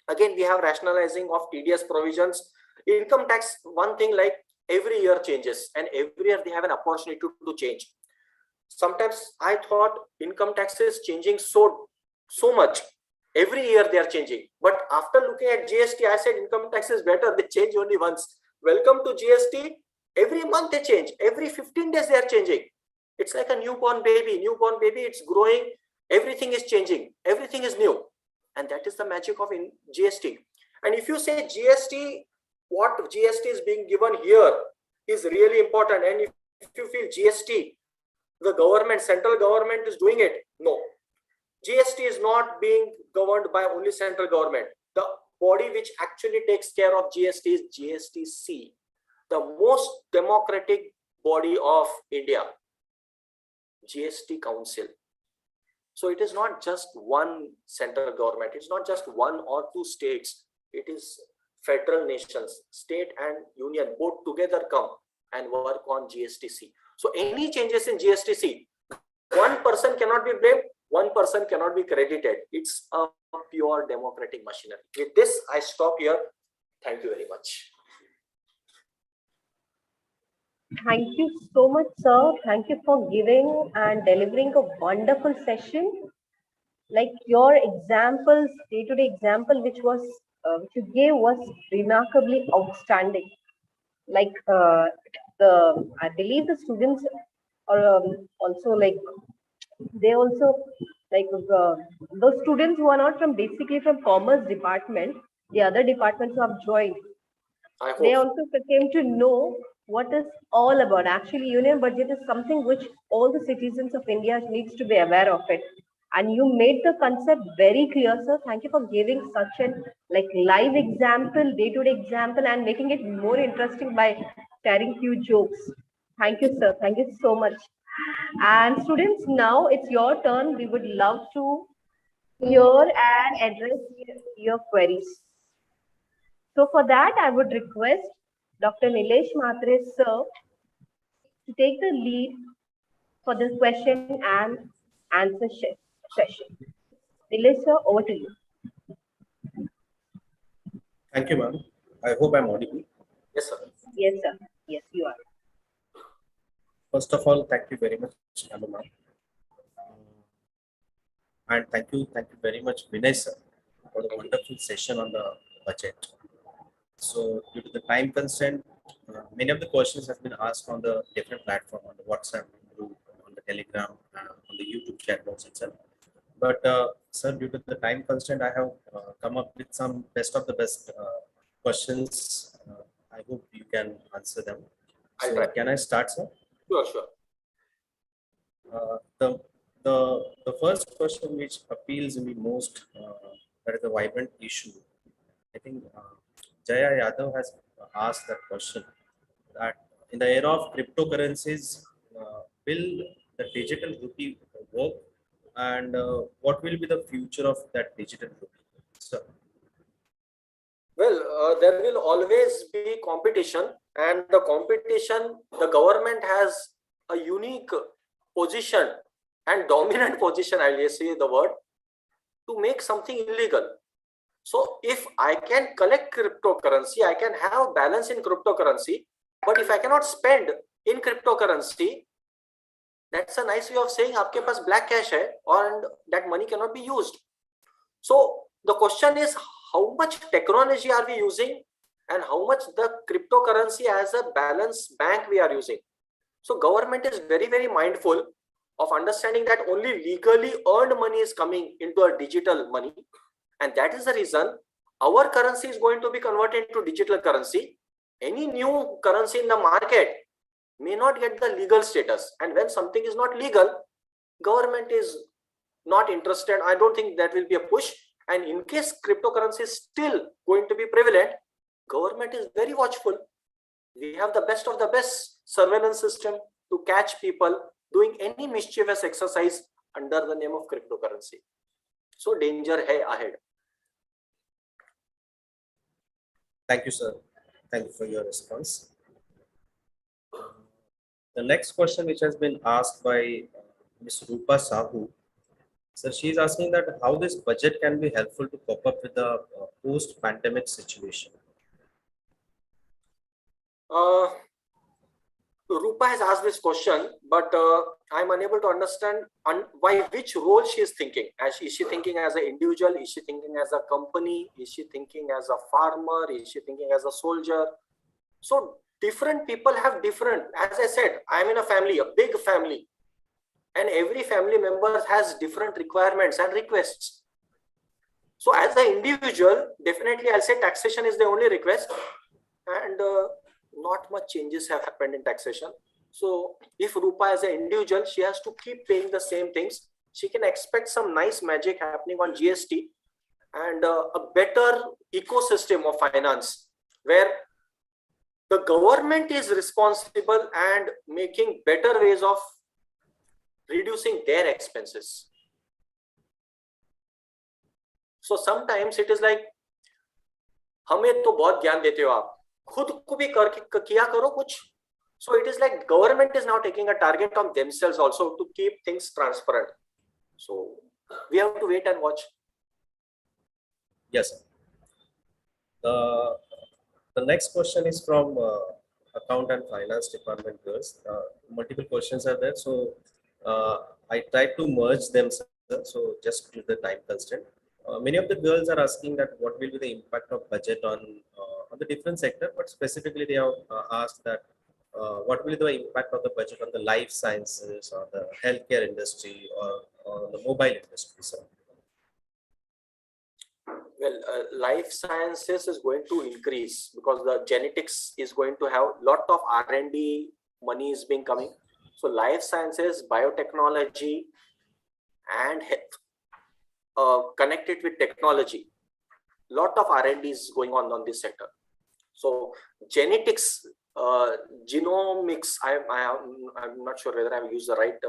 Again, we have rationalizing of TDS provisions. Income tax, one thing like every year changes and every year they have an opportunity to change. Sometimes I thought income tax is changing so much. Every year they are changing. But after looking at GST, I said income tax is better. They change only once. Welcome to GST. Every month they change. Every 15 days they are changing. It's like a newborn baby. Newborn baby, it's growing. Everything is changing. Everything is new. And that is the magic of GST. And if you say GST, what GST is being given here is really important. And if you feel GST, the government, central government is doing it. No. GST is not being governed by only central government. The body which actually takes care of GST is GSTC, the most democratic body of India, GST Council. So it is not just one central government. It's not just one or two states. It is federal nations, state and union, both together come and work on GSTC. So any changes in GSTC, one person cannot be blamed, one person cannot be credited. It's a pure democratic machinery. With this, I stop here. Thank you very much. Thank you so much, sir. Thank you for giving and delivering a wonderful session. Like your examples, day-to-day example, which you gave was remarkably outstanding. Like I believe the students are also like they also like those students who are not from basically from commerce department, the other departments who have joined, they also came to know what is all about. Actually, union budget is something which all the citizens of India needs to be aware of it. And you made the concept very clear, sir. Thank you for giving such an like live example, day-to-day example, and making it more interesting by sharing few jokes. Thank you, sir. Thank you so much. And students, now it's your turn. We would love to hear and address your queries. So for that, I would request Dr. Nilesh Mhatre, sir, to take the lead for this question and answer session. Nilesh, sir, over to you. Thank you, ma'am. I hope I'm audible. Yes, sir. Yes, sir. Yes, you are. First of all, thank you very much, ma'am. And thank you very much, Vinay, sir, for the wonderful session on the budget. So, due to the time constraint, many of the questions have been asked on the different platform, on the WhatsApp group, on the Telegram, on the YouTube chat box itself. But, sir, due to the time constraint, I have come up with some best of the best questions. I hope you can answer them. So, can I start, sir? Sure. The first question which appeals me most, that is a vibrant issue. I think Jaya Yadav has asked that question, that in the era of cryptocurrencies, will the digital rupee work, and what will be the future of that digital rupee? Sir. Well, there will always be competition, and the competition, the government has a unique position and dominant position, I'll say the word, to make something illegal. So if I can collect cryptocurrency, I can have balance in cryptocurrency, but if I cannot spend in cryptocurrency, that's a nice way of saying aapke paas black cash hai, and that money cannot be used. So the question is, how much technology are we using, and how much the cryptocurrency as a balance bank we are using? So government is very, very mindful of understanding that only legally earned money is coming into a digital money. And that is the reason our currency is going to be converted into digital currency. Any new currency in the market may not get the legal status. And when something is not legal, government is not interested. I don't think that will be a push. And in case cryptocurrency is still going to be prevalent, government is very watchful. We have the best of the best surveillance system to catch people doing any mischievous exercise under the name of cryptocurrency. So danger hai ahead. Thank you, sir. Thank you for your response. The next question, which has been asked by Ms. Rupa Sahu. So she is asking that how this budget can be helpful to cope up with the post-pandemic situation. Rupa has asked this question, but I'm unable to understand by which role she is thinking. Is she thinking as an individual? Is she thinking as a company? Is she thinking as a farmer? Is she thinking as a soldier? So different people have different, as I said, I'm in a family, a big family. and every family member has different requirements and requests. So as an individual, definitely I'll say taxation is the only request, and not much changes have happened in taxation. So if Rupa as an individual, she has to keep paying the same things. She can expect some nice magic happening on GST and a better ecosystem of finance where the government is responsible and making better ways of reducing their expenses. So sometimes it is like, हमें तो बहुत ज्ञान देते हो आप, खुद को भी किया करो कुछ. So it is like government is now taking a target on themselves also to keep things transparent. So we have to wait and watch. Yes, sir. The next question is from account and finance department girls. Multiple questions are there, so I tried to merge them, sir. So just due to the time constraint, many of the girls are asking that what will be the impact of budget on the different sector, but specifically they have asked that what will be the impact of the budget on the life sciences or the healthcare industry or the mobile industry, sir. Well, life sciences is going to increase because the genetics is going to have lot of R&D money is being coming. So life sciences, biotechnology, and health connected with technology, lot of R&D is going on this sector. So genetics, genomics, I'm not sure whether I've used the right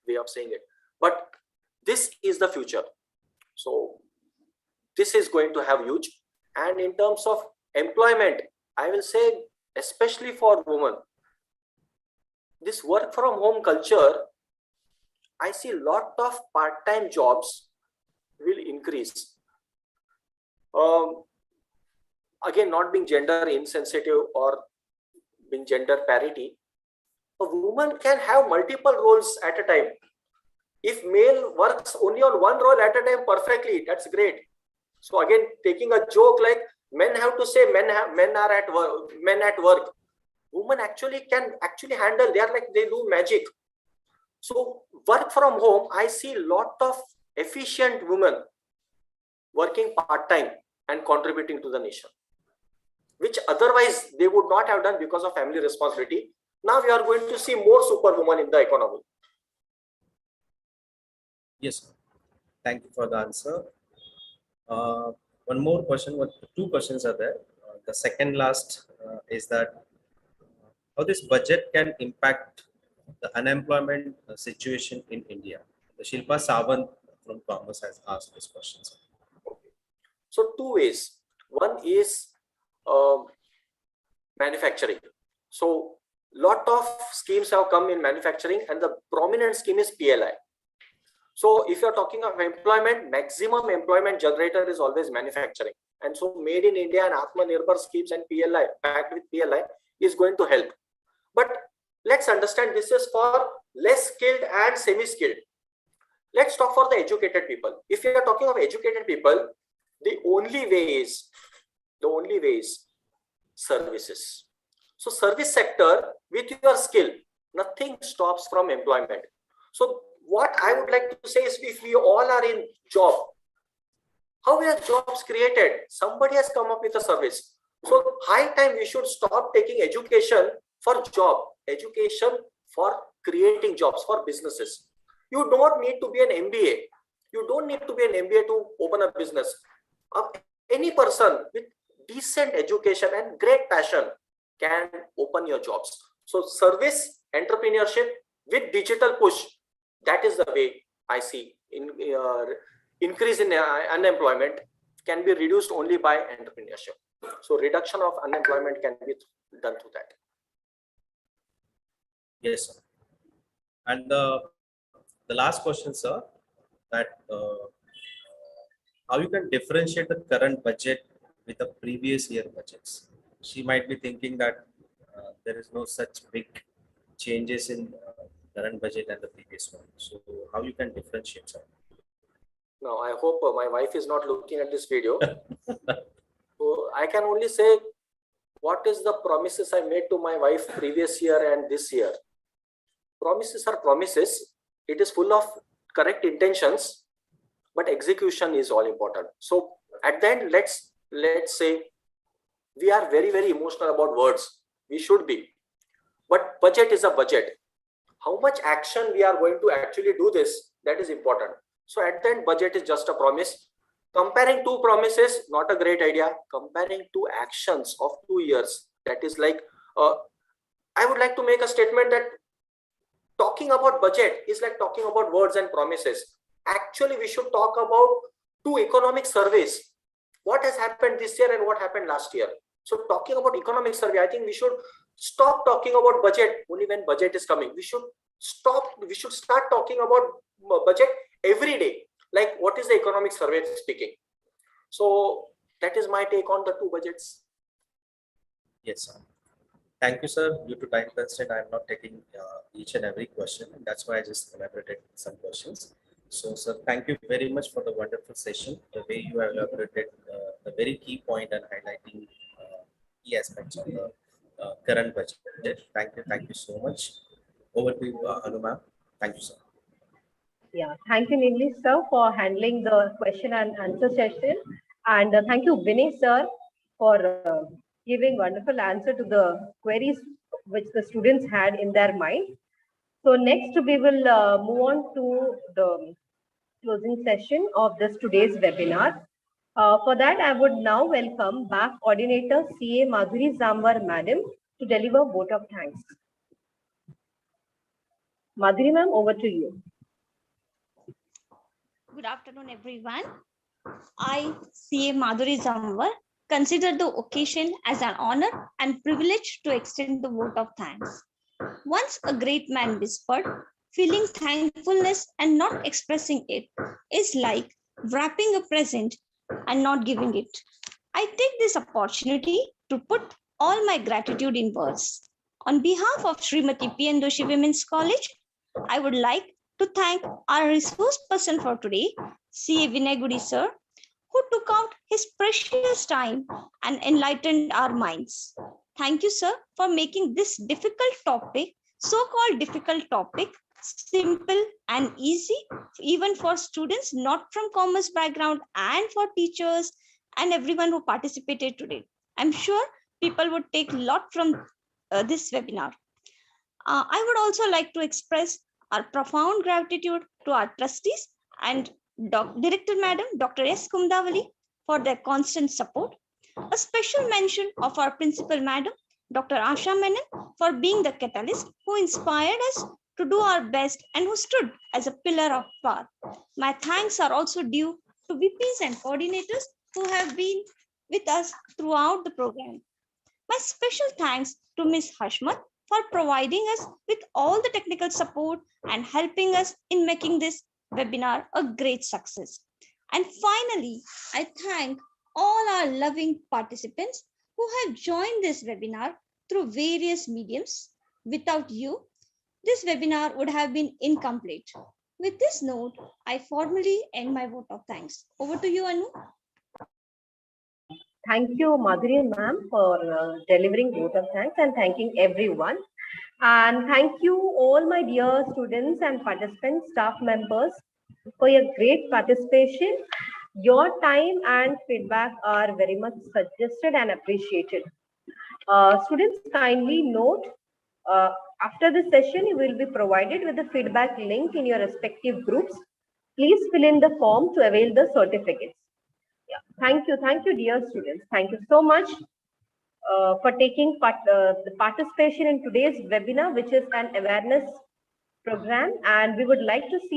way of saying it, but this is the future. So this is going to have huge. And in terms of employment, I will say, especially for women, this work from home culture, I see a lot of part-time jobs will increase. Again, not being gender insensitive or being gender parity, a woman can have multiple roles at a time. If male works only on one role at a time perfectly, that's great. So again, taking a joke like men have to say men are at work. Women can actually handle. They are like they do magic. So work from home, I see a lot of efficient women working part time and contributing to the nation, which otherwise they would not have done because of family responsibility. Now we are going to see more superwomen in the economy. Yes, thank you for the answer. One more question, two questions are there. The second last is that how this budget can impact the unemployment situation in India. The Shilpa Sawant from Commerce has asked this question. Okay. So two ways. One is manufacturing. So lot of schemes have come in manufacturing, and the prominent scheme is PLI. So if you're talking of employment, maximum employment generator is always manufacturing. And so Made in India and Atmanirbhar schemes and PLI, backed with PLI, is going to help. But let's understand this is for less skilled and semi-skilled. Let's talk for the educated people. If you are talking of educated people, the only way is services. So service sector, with your skill, nothing stops from employment. So what I would like to say is, if we all are in job, how are jobs created? Somebody has come up with a service. So high time we should stop taking education for job, education for creating jobs for businesses. You don't need to be an MBA. You don't need to be an MBA to open a business. Any person with decent education and great passion can open your jobs. So service, entrepreneurship with digital push, that is the way I see increase in unemployment can be reduced only by entrepreneurship. So reduction of unemployment can be done through that. Yes, sir. And the last question, sir, that how you can differentiate the current budget with the previous year budgets. She might be thinking that there is no such big changes in current budget and the previous one. So how you can differentiate, sir? Now, I hope my wife is not looking at this video. So I can only say, what is the promises I made to my wife previous year and this year? Promises are promises. it is full of correct intentions, but execution is all important. So at the end, let's say we are very, very emotional about words. We should be, but budget is a budget. How much action we are going to actually do this, that is important. So at the end, budget is just a promise. Comparing two promises, not a great idea. Comparing two actions of 2 years, that is like, I would like to make a statement that talking about budget is like talking about words and promises. Actually, we should talk about two economic surveys. What has happened this year and what happened last year? So talking about economic survey, I think we should stop talking about budget only when budget is coming. We should start talking about budget every day. Like, what is the economic survey speaking? So that is my take on the two budgets. Yes, sir. Thank you, sir. Due to time constraint, I am not taking each and every question, and that's why I just elaborated some questions. So, sir, thank you very much for the wonderful session. The way you have elaborated the very key point and highlighting key aspects of the current budget. Thank you so much. Over to you, Anu ma'am. Thank you, sir. Yeah, thank you, Nidhi sir, for handling the question and answer session. And thank you, Vinay sir, for giving wonderful answer to the queries which the students had in their mind. So next we will move on to the closing session of this today's webinar. For that, I would now welcome back coordinator CA Madhuri Zamwar madam to deliver vote of thanks. Madhuri ma'am, over to you. Good afternoon, everyone. I, CA Madhuri Zamwar, consider the occasion as an honor and privilege to extend the vote of thanks. Once a great man whispered, feeling thankfulness and not expressing it is like wrapping a present and not giving it. I take this opportunity to put all my gratitude in words. On behalf of Srimati P. N. Doshi Women's College, I would like to thank our resource person for today, CA Vinay Gudi sir, who took out his precious time and enlightened our minds. Thank you, sir, for making this difficult topic, so-called difficult topic, simple and easy, even for students not from commerce background and for teachers and everyone who participated today. I'm sure people would take a lot from this webinar. I would also like to express our profound gratitude to our trustees and Director Madam Dr. S. Kumdavali for their constant support. A special mention of our Principal Madam Dr. Asha Menon for being the catalyst who inspired us to do our best and who stood as a pillar of power. My thanks are also due to VPs and coordinators who have been with us throughout the program. My special thanks to Ms. Hashmat for providing us with all the technical support and helping us in making this webinar a great success. And finally, I thank all our loving participants who have joined this webinar through various mediums. Without you, this webinar would have been incomplete. With this note, I formally end my vote of thanks. Over to you, Anu. Thank you, Madhuri ma'am, for delivering vote of thanks and thanking everyone. And thank you all my dear students and participants, staff members for your great participation. Your time and feedback are very much suggested and appreciated. Students, kindly note, after this session, you will be provided with the feedback link in your respective groups. Please fill in the form to avail the certificates. Yeah. Thank you, dear students. Thank you so much for taking the participation in today's webinar, which is an awareness program, and we would like to see